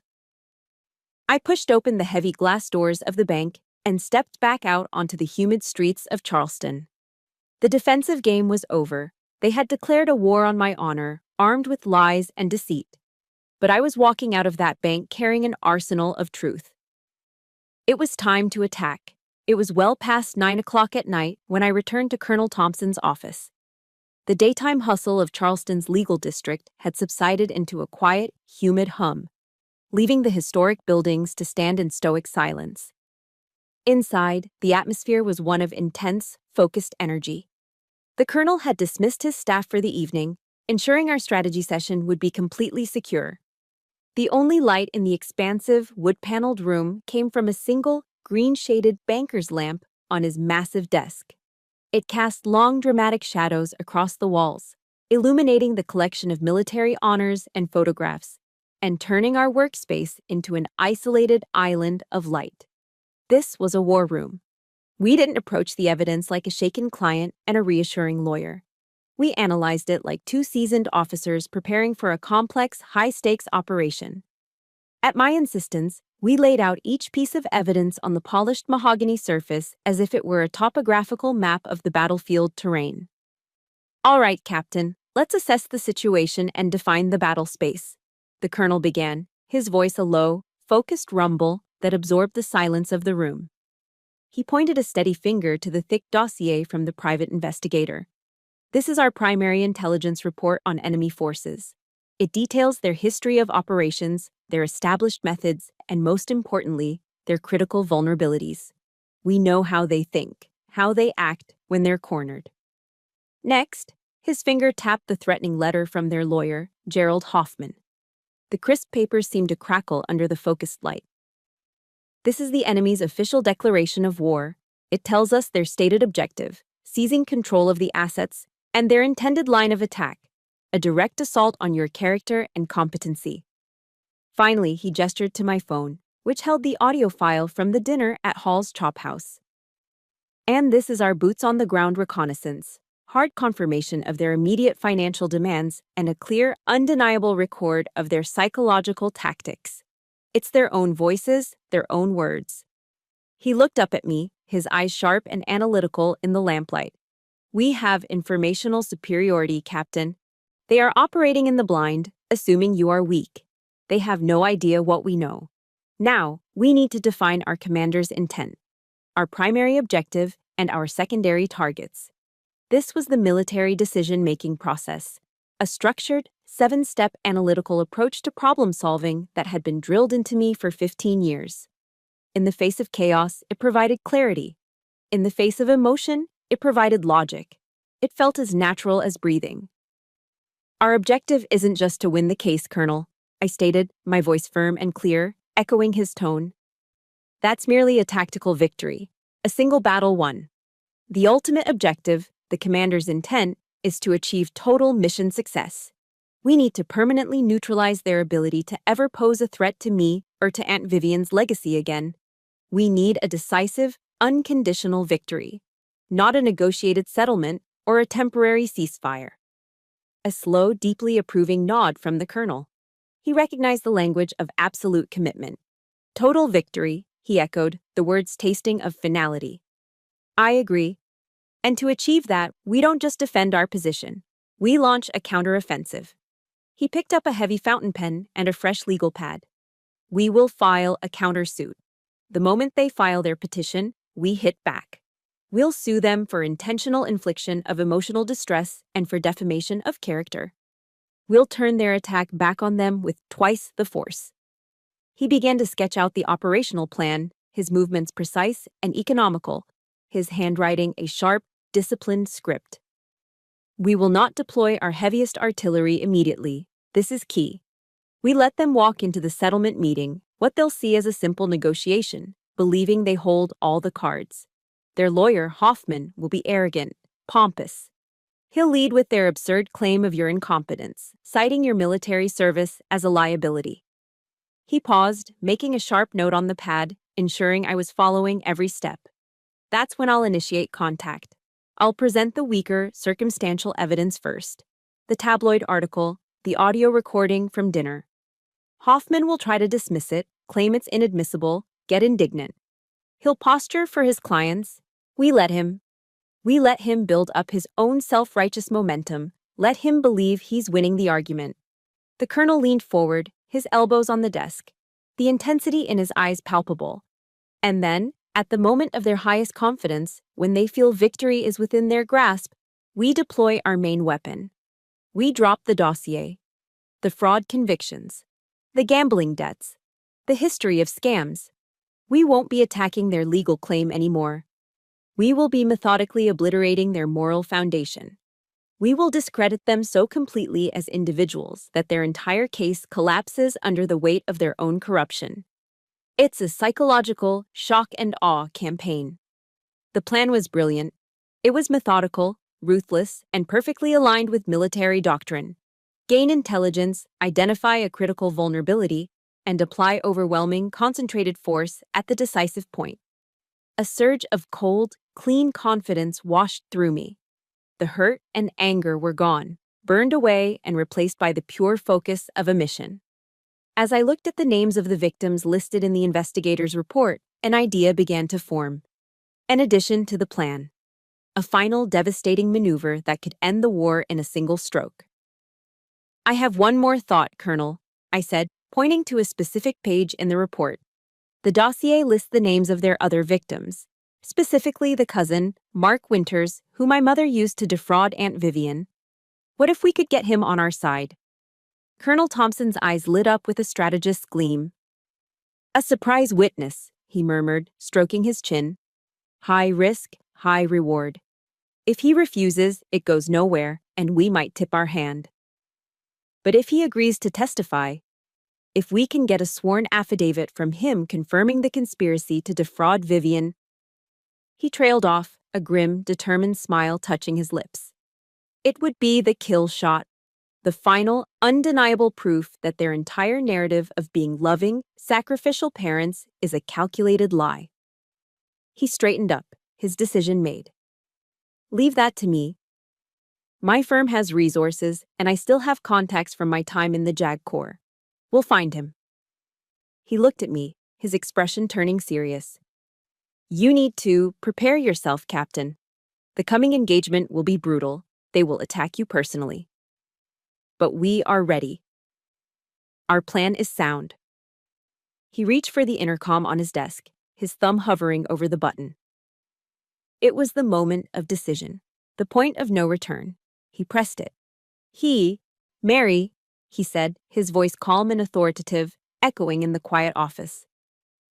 I pushed open the heavy glass doors of the bank and stepped back out onto the humid streets of Charleston. The defensive game was over. They had declared a war on my honor, armed with lies and deceit. But I was walking out of that bank carrying an arsenal of truth. It was time to attack. It was well past 9 o'clock at night when I returned to Colonel Thompson's office. The daytime hustle of Charleston's legal district had subsided into a quiet, humid hum, leaving the historic buildings to stand in stoic silence. Inside, the atmosphere was one of intense, focused energy. The colonel had dismissed his staff for the evening, ensuring our strategy session would be completely secure. The only light in the expansive, wood-paneled room came from a single, green-shaded banker's lamp on his massive desk. It cast long, dramatic shadows across the walls, illuminating the collection of military honors and photographs, and turning our workspace into an isolated island of light. This was a war room. We didn't approach the evidence like a shaken client and a reassuring lawyer. We analyzed it like two seasoned officers preparing for a complex, high-stakes operation. At my insistence, we laid out each piece of evidence on the polished mahogany surface as if it were a topographical map of the battlefield terrain. All right, Captain, let's assess the situation and define the battle space, the colonel began, his voice a low, focused rumble that absorbed the silence of the room. He pointed a steady finger to the thick dossier from the private investigator. This is our primary intelligence report on enemy forces. It details their history of operations, their established methods, and most importantly, their critical vulnerabilities. We know how they think, how they act when they're cornered. Next, his finger tapped the threatening letter from their lawyer, Gerald Hoffman. The crisp papers seemed to crackle under the focused light. This is the enemy's official declaration of war. It tells us their stated objective, seizing control of the assets, and their intended line of attack, a direct assault on your character and competency. Finally, he gestured to my phone, which held the audio file from the dinner at Hall's Chop House. And this is our boots-on-the-ground reconnaissance, hard confirmation of their immediate financial demands and a clear, undeniable record of their psychological tactics. It's their own voices, their own words. He looked up at me, his eyes sharp and analytical in the lamplight. We have informational superiority, Captain. They are operating in the blind, assuming you are weak. They have no idea what we know. Now, we need to define our commander's intent, our primary objective, and our secondary targets. This was the military decision-making process, a structured, 7-step analytical approach to problem-solving that had been drilled into me for 15 years. In the face of chaos, it provided clarity. In the face of emotion, it provided logic. It felt as natural as breathing. Our objective isn't just to win the case, Colonel, I stated, my voice firm and clear, echoing his tone. That's merely a tactical victory, a single battle won. The ultimate objective, the commander's intent, is to achieve total mission success. We need to permanently neutralize their ability to ever pose a threat to me or to Aunt Vivian's legacy again. We need a decisive, unconditional victory, not a negotiated settlement or a temporary ceasefire. A slow, deeply approving nod from the colonel. He recognized the language of absolute commitment. Total victory, he echoed, the words tasting of finality. I agree. And to achieve that, we don't just defend our position. We launch a counteroffensive. He picked up a heavy fountain pen and a fresh legal pad. We will file a countersuit. The moment they file their petition, we hit back. We'll sue them for intentional infliction of emotional distress and for defamation of character. We'll turn their attack back on them with twice the force. He began to sketch out the operational plan, his movements precise and economical, his handwriting a sharp, disciplined script. We will not deploy our heaviest artillery immediately. This is key. We let them walk into the settlement meeting, what they'll see as a simple negotiation, believing they hold all the cards. Their lawyer, Hoffman, will be arrogant, pompous. He'll lead with their absurd claim of your incompetence, citing your military service as a liability. He paused, making a sharp note on the pad, ensuring I was following every step. That's when I'll initiate contact. I'll present the weaker, circumstantial evidence first. The tabloid article, the audio recording from dinner. Hoffman will try to dismiss it, claim it's inadmissible, get indignant. He'll posture for his clients. We let him build up his own self-righteous momentum, let him believe he's winning the argument. The colonel leaned forward, his elbows on the desk, the intensity in his eyes palpable. And then, at the moment of their highest confidence, when they feel victory is within their grasp, we deploy our main weapon. We drop the dossier, the fraud convictions, the gambling debts, the history of scams. We won't be attacking their legal claim anymore. We will be methodically obliterating their moral foundation. We will discredit them so completely as individuals that their entire case collapses under the weight of their own corruption. It's a psychological shock and awe campaign. The plan was brilliant. It was methodical, ruthless, and perfectly aligned with military doctrine. Gain intelligence, identify a critical vulnerability, and apply overwhelming, concentrated force at the decisive point. A surge of cold, clean confidence washed through me. The hurt and anger were gone, burned away and replaced by the pure focus of a mission. As I looked at the names of the victims listed in the investigator's report, an idea began to form. An addition to the plan. A final devastating maneuver that could end the war in a single stroke. I have one more thought, Colonel, I said, pointing to a specific page in the report. The dossier lists the names of their other victims, specifically the cousin, Mark Winters, who my mother used to defraud Aunt Vivian. What if we could get him on our side? Colonel Thompson's eyes lit up with a strategist's gleam. A surprise witness, he murmured, stroking his chin. High risk, high reward. If he refuses, it goes nowhere, and we might tip our hand. But if he agrees to testify, If we can get a sworn affidavit from him confirming the conspiracy to defraud Vivian. He trailed off, a grim, determined smile touching his lips. It would be the kill shot, the final, undeniable proof that their entire narrative of being loving, sacrificial parents is a calculated lie. He straightened up, his decision made. Leave that to me. My firm has resources, and I still have contacts from my time in the JAG Corps. We'll find him. He looked at me, his expression turning serious. You need to prepare yourself, Captain. The coming engagement will be brutal. They will attack you personally. But we are ready. Our plan is sound. He reached for the intercom on his desk, his thumb hovering over the button. It was the moment of decision, the point of no return. He pressed it. Mary, he said, his voice calm and authoritative, echoing in the quiet office.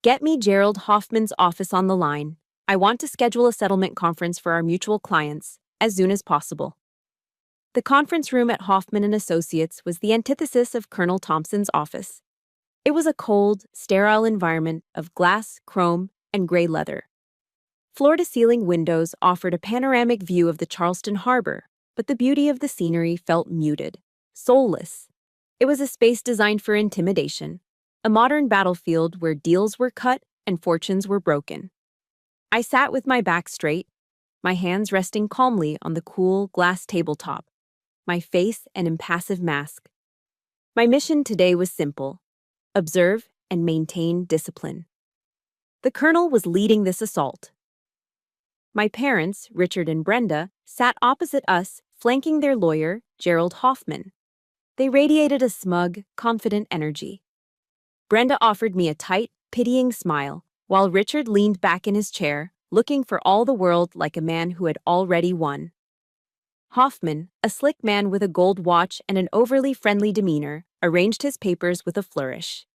Get me Gerald Hoffman's office on the line. I want to schedule a settlement conference for our mutual clients, as soon as possible. The conference room at Hoffman & Associates was the antithesis of Colonel Thompson's office. It was a cold, sterile environment of glass, chrome, and gray leather. Floor-to-ceiling windows offered a panoramic view of the Charleston harbor, but the beauty of the scenery felt muted, soulless. It was a space designed for intimidation, a modern battlefield where deals were cut and fortunes were broken. I sat with my back straight, my hands resting calmly on the cool glass tabletop, my face an impassive mask. My mission today was simple: observe and maintain discipline. The colonel was leading this assault. My parents, Richard and Brenda, sat opposite us, flanking their lawyer, Gerald Hoffman. They radiated a smug, confident energy. Brenda offered me a tight, pitying smile, while Richard leaned back in his chair, looking for all the world like a man who had already won. Hoffman, a slick man with a gold watch and an overly friendly demeanor, arranged his papers with a flourish.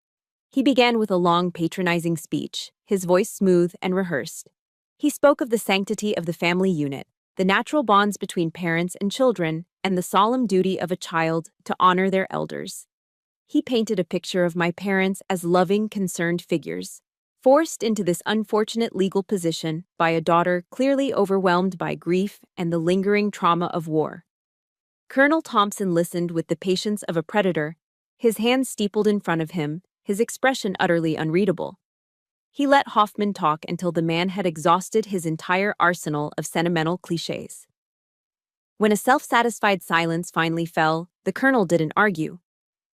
He began with a long, patronizing speech, his voice smooth and rehearsed. He spoke of the sanctity of the family unit, the natural bonds between parents and children, and the solemn duty of a child to honor their elders. He painted a picture of my parents as loving, concerned figures, forced into this unfortunate legal position by a daughter clearly overwhelmed by grief and the lingering trauma of war. Colonel Thompson listened with the patience of a predator, his hands steepled in front of him, his expression utterly unreadable. He let Hoffman talk until the man had exhausted his entire arsenal of sentimental cliches. When a self-satisfied silence finally fell, the colonel didn't argue.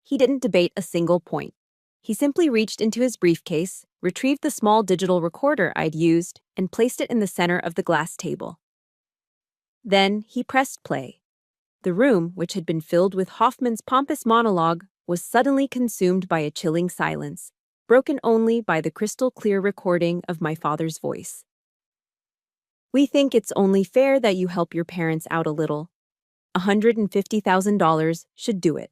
He didn't debate a single point. He simply reached into his briefcase, retrieved the small digital recorder I'd used, and placed it in the center of the glass table. Then he pressed play. The room, which had been filled with Hoffman's pompous monologue, was suddenly consumed by a chilling silence, broken only by the crystal-clear recording of my father's voice. We think it's only fair that you help your parents out a little. $150,000 should do it.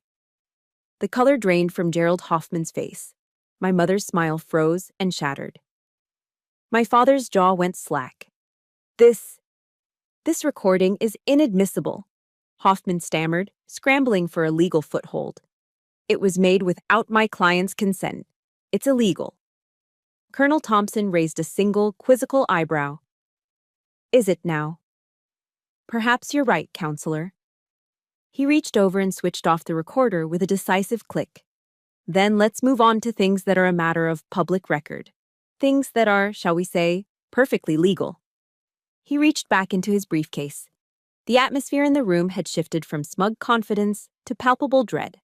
The color drained from Gerald Hoffman's face. My mother's smile froze and shattered. My father's jaw went slack. This recording is inadmissible, Hoffman stammered, scrambling for a legal foothold. It was made without my client's consent. It's illegal. Colonel Thompson raised a single, quizzical eyebrow. Is it now? Perhaps you're right, counselor. He reached over and switched off the recorder with a decisive click. Then let's move on to things that are a matter of public record. Things that are, shall we say, perfectly legal. He reached back into his briefcase. The atmosphere in the room had shifted from smug confidence to palpable dread.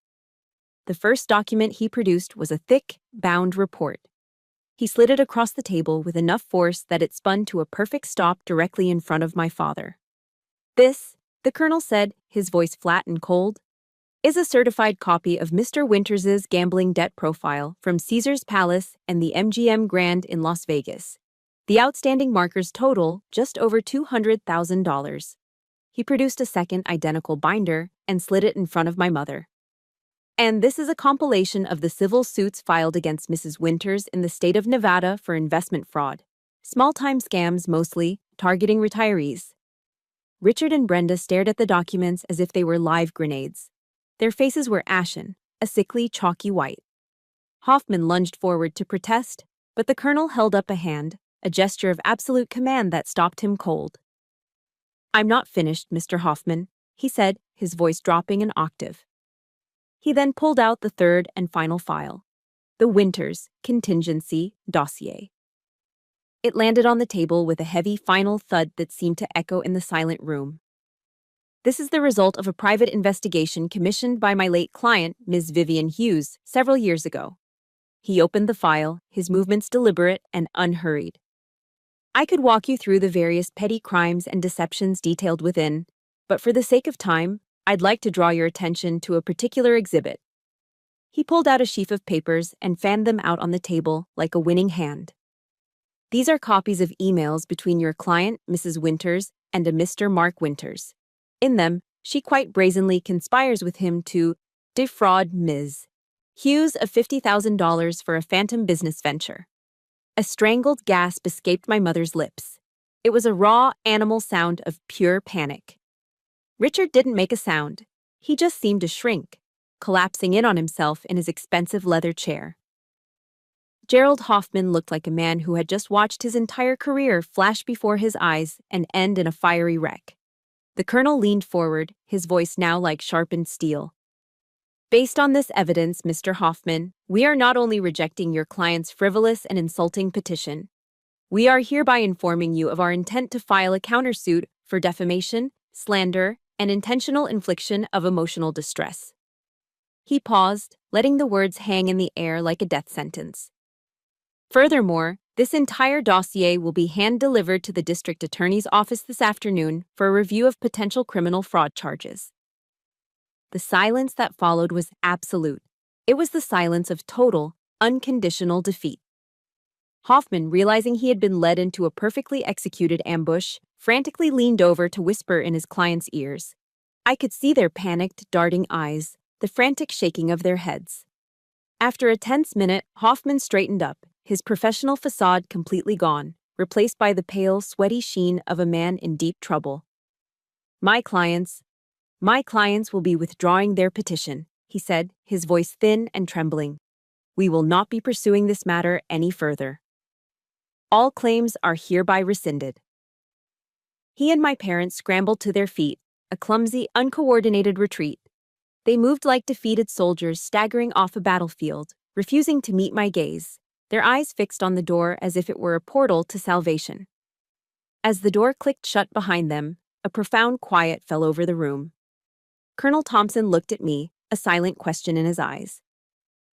The first document he produced was a thick, bound report. He slid it across the table with enough force that it spun to a perfect stop directly in front of my father. This, the colonel said, his voice flat and cold, is a certified copy of Mr. Winters's gambling debt profile from Caesar's Palace and the MGM Grand in Las Vegas. The outstanding markers total just over $200,000. He produced a second identical binder and slid it in front of my mother. And this is a compilation of the civil suits filed against Mrs. Winters in the state of Nevada for investment fraud. Small-time scams mostly, targeting retirees. Richard and Brenda stared at the documents as if they were live grenades. Their faces were ashen, a sickly, chalky white. Hoffman lunged forward to protest, but the colonel held up a hand, a gesture of absolute command that stopped him cold. "I'm not finished, Mr. Hoffman," he said, his voice dropping an octave. He then pulled out the third and final file, the Winters Contingency Dossier. It landed on the table with a heavy final thud that seemed to echo in the silent room. "This is the result of a private investigation commissioned by my late client, Ms. Vivian Hughes, several years ago." He opened the file, his movements deliberate and unhurried. "I could walk you through the various petty crimes and deceptions detailed within, but for the sake of time, I'd like to draw your attention to a particular exhibit." He pulled out a sheaf of papers and fanned them out on the table like a winning hand. "These are copies of emails between your client, Mrs. Winters, and a Mr. Mark Winters. In them, she quite brazenly conspires with him to defraud Ms. Hughes of $50,000 for a phantom business venture." A strangled gasp escaped my mother's lips. It was a raw, animal sound of pure panic. Richard didn't make a sound. He just seemed to shrink, collapsing in on himself in his expensive leather chair. Gerald Hoffman looked like a man who had just watched his entire career flash before his eyes and end in a fiery wreck. The colonel leaned forward, his voice now like sharpened steel. "Based on this evidence, Mr. Hoffman, we are not only rejecting your client's frivolous and insulting petition, we are hereby informing you of our intent to file a countersuit for defamation, slander, and intentional infliction of emotional distress." He paused, letting the words hang in the air like a death sentence. "Furthermore, this entire dossier will be hand-delivered to the district attorney's office this afternoon for a review of potential criminal fraud charges." The silence that followed was absolute. It was the silence of total, unconditional defeat. Hoffman, realizing he had been led into a perfectly executed ambush, frantically leaned over to whisper in his client's ears. I could see their panicked, darting eyes, the frantic shaking of their heads. After a tense minute, Hoffman straightened up, his professional facade completely gone, replaced by the pale, sweaty sheen of a man in deep trouble. My clients will be withdrawing their petition," he said, his voice thin and trembling. "We will not be pursuing this matter any further. All claims are hereby rescinded." He and my parents scrambled to their feet, a clumsy, uncoordinated retreat. They moved like defeated soldiers staggering off a battlefield, refusing to meet my gaze, their eyes fixed on the door as if it were a portal to salvation. As the door clicked shut behind them, a profound quiet fell over the room. Colonel Thompson looked at me, a silent question in his eyes.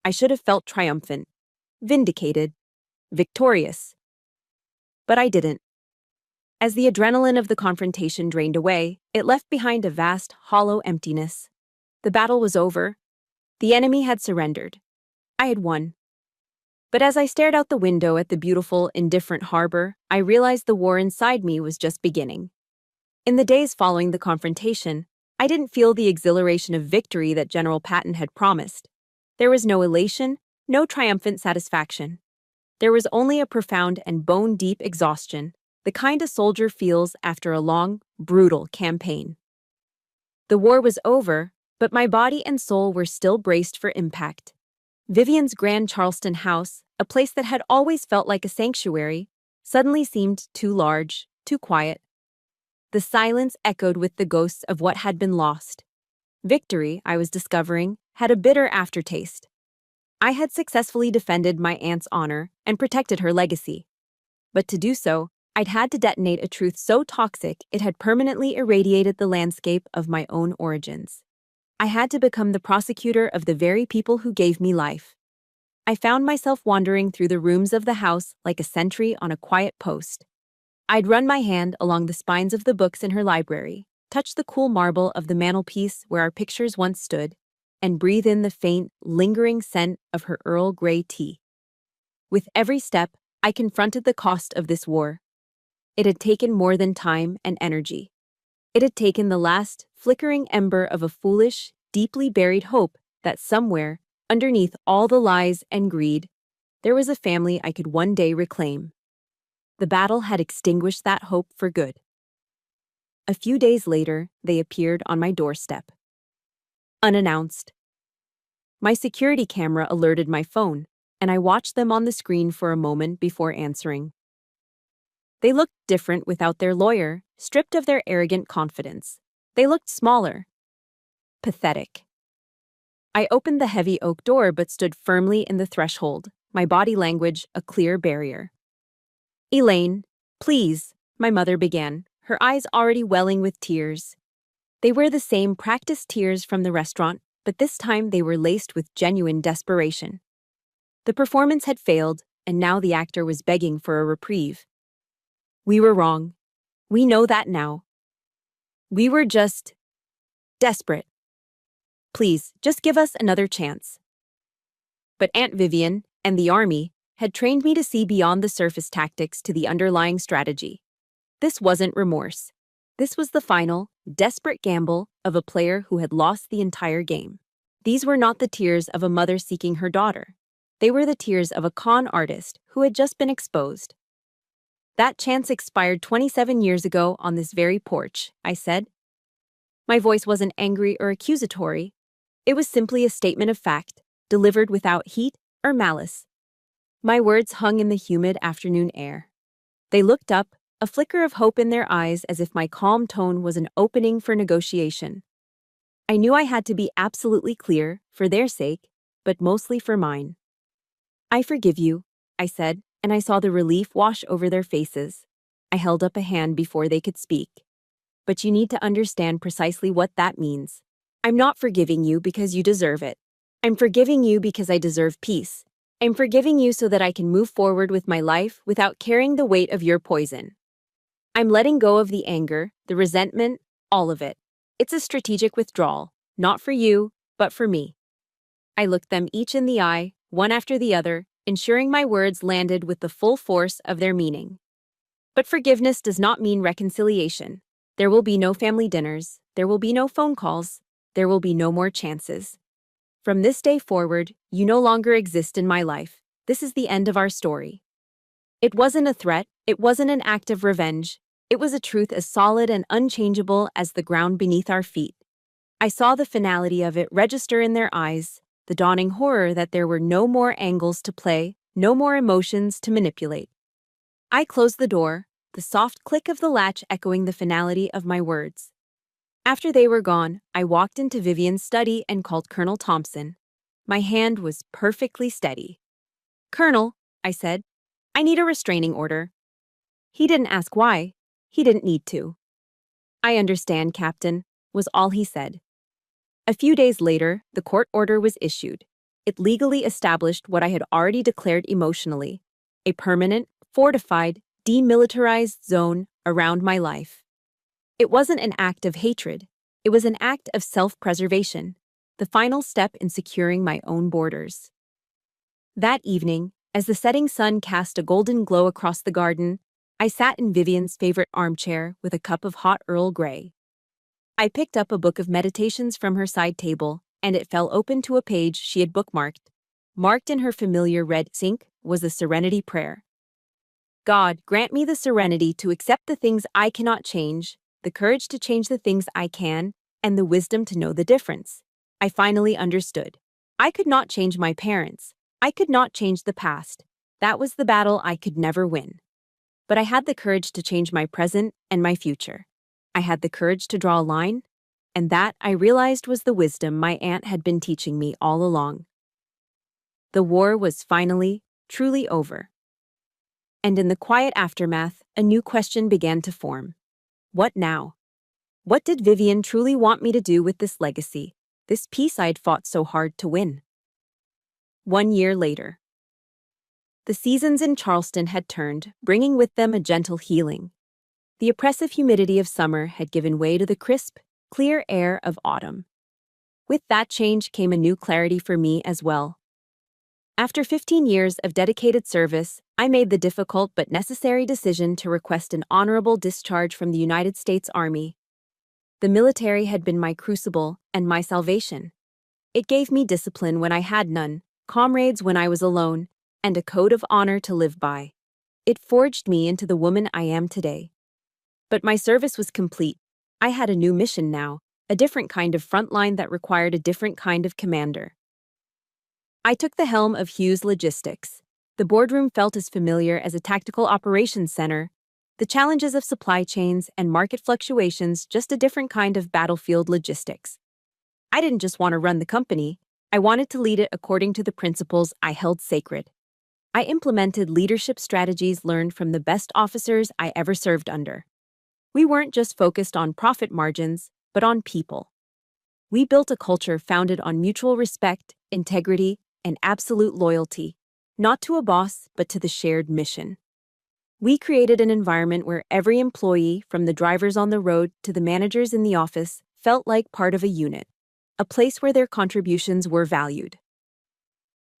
I should have felt triumphant, vindicated, victorious. But I didn't. As the adrenaline of the confrontation drained away, it left behind a vast, hollow emptiness. The battle was over. The enemy had surrendered. I had won. But as I stared out the window at the beautiful, indifferent harbor, I realized the war inside me was just beginning. In the days following the confrontation, I didn't feel the exhilaration of victory that General Patton had promised. There was no elation, no triumphant satisfaction. There was only a profound and bone-deep exhaustion, the kind a soldier feels after a long, brutal campaign. The war was over, but my body and soul were still braced for impact. Vivian's grand Charleston house, a place that had always felt like a sanctuary, suddenly seemed too large, too quiet. The silence echoed with the ghosts of what had been lost. Victory, I was discovering, had a bitter aftertaste. I had successfully defended my aunt's honor and protected her legacy. But to do so, I'd had to detonate a truth so toxic it had permanently irradiated the landscape of my own origins. I had to become the prosecutor of the very people who gave me life. I found myself wandering through the rooms of the house like a sentry on a quiet post. I'd run my hand along the spines of the books in her library, touch the cool marble of the mantelpiece where our pictures once stood, and breathe in the faint, lingering scent of her Earl Grey tea. With every step, I confronted the cost of this war. It had taken more than time and energy. It had taken the last, flickering ember of a foolish, deeply buried hope that somewhere, underneath all the lies and greed, there was a family I could one day reclaim. The battle had extinguished that hope for good. A few days later, they appeared on my doorstep. Unannounced. My security camera alerted my phone. and I watched them on the screen for a moment before answering. They looked different without their lawyer, stripped of their arrogant confidence. They looked smaller. Pathetic. I opened the heavy oak door but stood firmly in the threshold, my body language a clear barrier. "Elaine, please," my mother began, her eyes already welling with tears. They were the same practiced tears from the restaurant, but this time they were laced with genuine desperation. The performance had failed, and now the actor was begging for a reprieve. "We were wrong. We know that now. We were just desperate. Please, just give us another chance." But Aunt Vivian and the army had trained me to see beyond the surface tactics to the underlying strategy. This wasn't remorse. This was the final, desperate gamble of a player who had lost the entire game. These were not the tears of a mother seeking her daughter. They were the tears of a con artist who had just been exposed. "That chance expired 27 years ago on this very porch," I said. My voice wasn't angry or accusatory. It was simply a statement of fact, delivered without heat or malice. My words hung in the humid afternoon air. They looked up, a flicker of hope in their eyes as if my calm tone was an opening for negotiation. I knew I had to be absolutely clear, for their sake, but mostly for mine. "I forgive you," I said, and I saw the relief wash over their faces. I held up a hand before they could speak. "But you need to understand precisely what that means. I'm not forgiving you because you deserve it. I'm forgiving you because I deserve peace. I'm forgiving you so that I can move forward with my life without carrying the weight of your poison. I'm letting go of the anger, the resentment, all of it. It's a strategic withdrawal, not for you, but for me." I looked them each in the eye, one after the other, ensuring my words landed with the full force of their meaning. "But forgiveness does not mean reconciliation. There will be no family dinners, there will be no phone calls, there will be no more chances. From this day forward, you no longer exist in my life. This is the end of our story." It wasn't a threat, it wasn't an act of revenge. It was a truth as solid and unchangeable as the ground beneath our feet. I saw the finality of it register in their eyes, the dawning horror that there were no more angles to play, no more emotions to manipulate. I closed the door, the soft click of the latch echoing the finality of my words. After they were gone, I walked into Vivian's study and called Colonel Thompson. My hand was perfectly steady. "Colonel," I said, "I need a restraining order." He didn't ask why. He didn't need to. "I understand, Captain," was all he said. A few days later, the court order was issued. It legally established what I had already declared emotionally: a permanent, fortified, demilitarized zone around my life. It wasn't an act of hatred. It was an act of self-preservation, the final step in securing my own borders. That evening, as the setting sun cast a golden glow across the garden, I sat in Vivian's favorite armchair with a cup of hot Earl Grey. I picked up a book of meditations from her side table, and it fell open to a page she had bookmarked. Marked in her familiar red ink was the Serenity Prayer. "God, grant me the serenity to accept the things I cannot change, the courage to change the things I can, and the wisdom to know the difference." I finally understood. I could not change my parents. I could not change the past. That was the battle I could never win. But I had the courage to change my present and my future. I had the courage to draw a line, and that, I realized, was the wisdom my aunt had been teaching me all along. The war was finally, truly over. And in the quiet aftermath, a new question began to form. What now? What did Vivian truly want me to do with this legacy, this peace I'd fought so hard to win? 1 year later. The seasons in Charleston had turned, bringing with them a gentle healing. The oppressive humidity of summer had given way to the crisp, clear air of autumn. With that change came a new clarity for me as well. After 15 years of dedicated service, I made the difficult but necessary decision to request an honorable discharge from the United States Army. The military had been my crucible and my salvation. It gave me discipline when I had none, comrades when I was alone, and a code of honor to live by. It forged me into the woman I am today. But my service was complete. I had a new mission now, a different kind of front line that required a different kind of commander. I took the helm of Hughes Logistics. The boardroom felt as familiar as a tactical operations center, the challenges of supply chains and market fluctuations just a different kind of battlefield logistics. I didn't just want to run the company, I wanted to lead it according to the principles I held sacred. I implemented leadership strategies learned from the best officers I ever served under. We weren't just focused on profit margins, but on people. We built a culture founded on mutual respect, integrity, and absolute loyalty, not to a boss, but to the shared mission. We created an environment where every employee, from the drivers on the road to the managers in the office, felt like part of a unit, a place where their contributions were valued,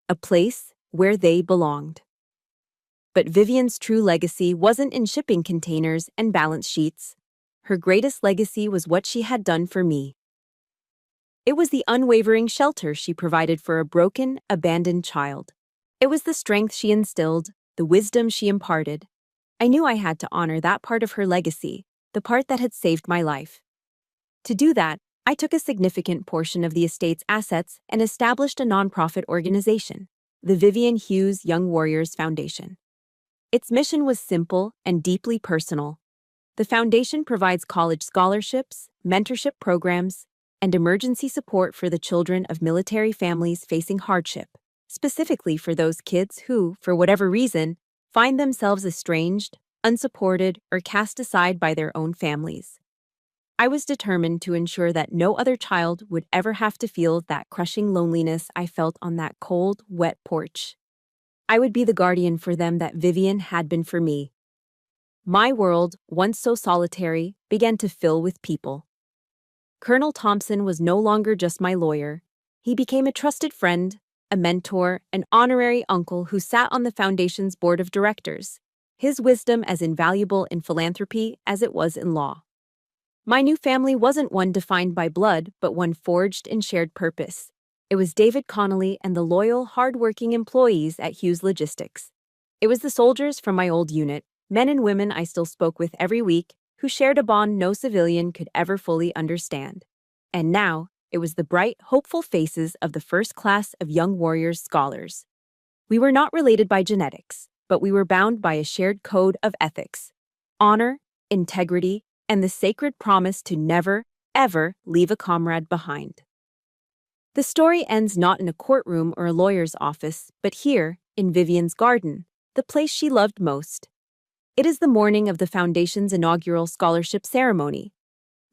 a place where they belonged. But Vivian's true legacy wasn't in shipping containers and balance sheets. Her greatest legacy was what she had done for me. It was the unwavering shelter she provided for a broken, abandoned child. It was the strength she instilled, the wisdom she imparted. I knew I had to honor that part of her legacy, the part that had saved my life. To do that, I took a significant portion of the estate's assets and established a nonprofit organization, the Vivian Hughes Young Warriors Foundation. Its mission was simple and deeply personal. The foundation provides college scholarships, mentorship programs, and emergency support for the children of military families facing hardship, specifically for those kids who, for whatever reason, find themselves estranged, unsupported, or cast aside by their own families. I was determined to ensure that no other child would ever have to feel that crushing loneliness I felt on that cold, wet porch. I would be the guardian for them that Vivian had been for me. My world, once so solitary, began to fill with people. Colonel Thompson was no longer just my lawyer. He became a trusted friend, a mentor, an honorary uncle who sat on the foundation's board of directors, his wisdom as invaluable in philanthropy as it was in law. My new family wasn't one defined by blood, but one forged in shared purpose. It was David Connolly and the loyal, hard-working employees at Hughes Logistics. It was the soldiers from my old unit, men and women I still spoke with every week, who shared a bond no civilian could ever fully understand. And now, it was the bright, hopeful faces of the first class of Young Warriors scholars. We were not related by genetics, but we were bound by a shared code of ethics, honor, integrity, and the sacred promise to never, ever leave a comrade behind. The story ends not in a courtroom or a lawyer's office, but here, in Vivian's garden, the place she loved most. It is the morning of the Foundation's inaugural scholarship ceremony.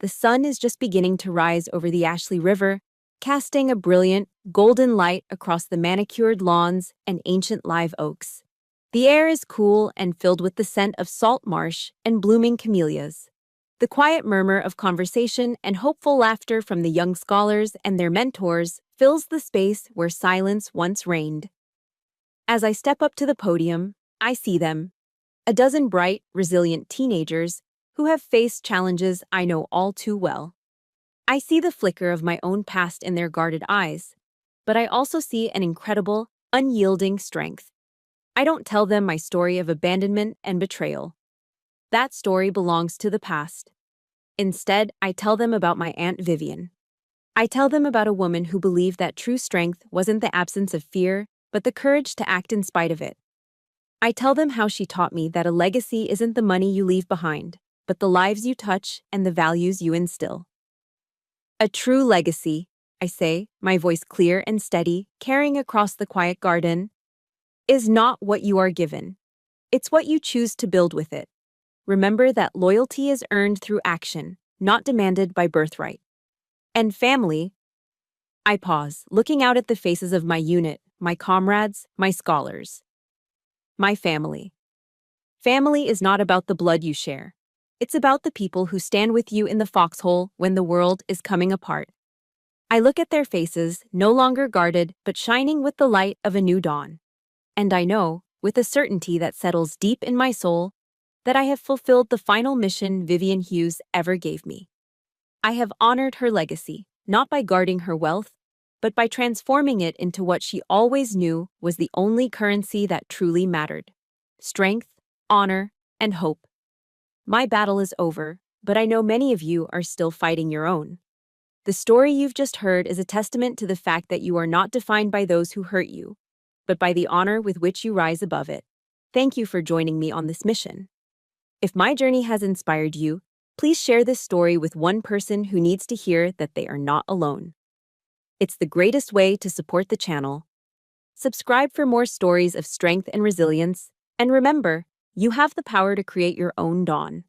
The sun is just beginning to rise over the Ashley River, casting a brilliant, golden light across the manicured lawns and ancient live oaks. The air is cool and filled with the scent of salt marsh and blooming camellias. The quiet murmur of conversation and hopeful laughter from the young scholars and their mentors fills the space where silence once reigned. As I step up to the podium, I see them, a dozen bright, resilient teenagers who have faced challenges I know all too well. I see the flicker of my own past in their guarded eyes, but I also see an incredible, unyielding strength. I don't tell them my story of abandonment and betrayal. That story belongs to the past. Instead, I tell them about my Aunt Vivian. I tell them about a woman who believed that true strength wasn't the absence of fear, but the courage to act in spite of it. I tell them how she taught me that a legacy isn't the money you leave behind, but the lives you touch and the values you instill. A true legacy, I say, my voice clear and steady, carrying across the quiet garden, is not what you are given. It's what you choose to build with it. Remember that loyalty is earned through action, not demanded by birthright. And family, I pause, looking out at the faces of my unit, my comrades, my scholars. My family. Family is not about the blood you share. It's about the people who stand with you in the foxhole when the world is coming apart. I look at their faces, no longer guarded, but shining with the light of a new dawn. And I know, with a certainty that settles deep in my soul, that I have fulfilled the final mission Vivian Hughes ever gave me. I have honored her legacy, not by guarding her wealth, but by transforming it into what she always knew was the only currency that truly mattered: strength, honor, and hope. My battle is over, but I know many of you are still fighting your own. The story you've just heard is a testament to the fact that you are not defined by those who hurt you, but by the honor with which you rise above it. Thank you for joining me on this mission. If my journey has inspired you, please share this story with one person who needs to hear that they are not alone. It's the greatest way to support the channel. Subscribe for more stories of strength and resilience, and remember, you have the power to create your own dawn.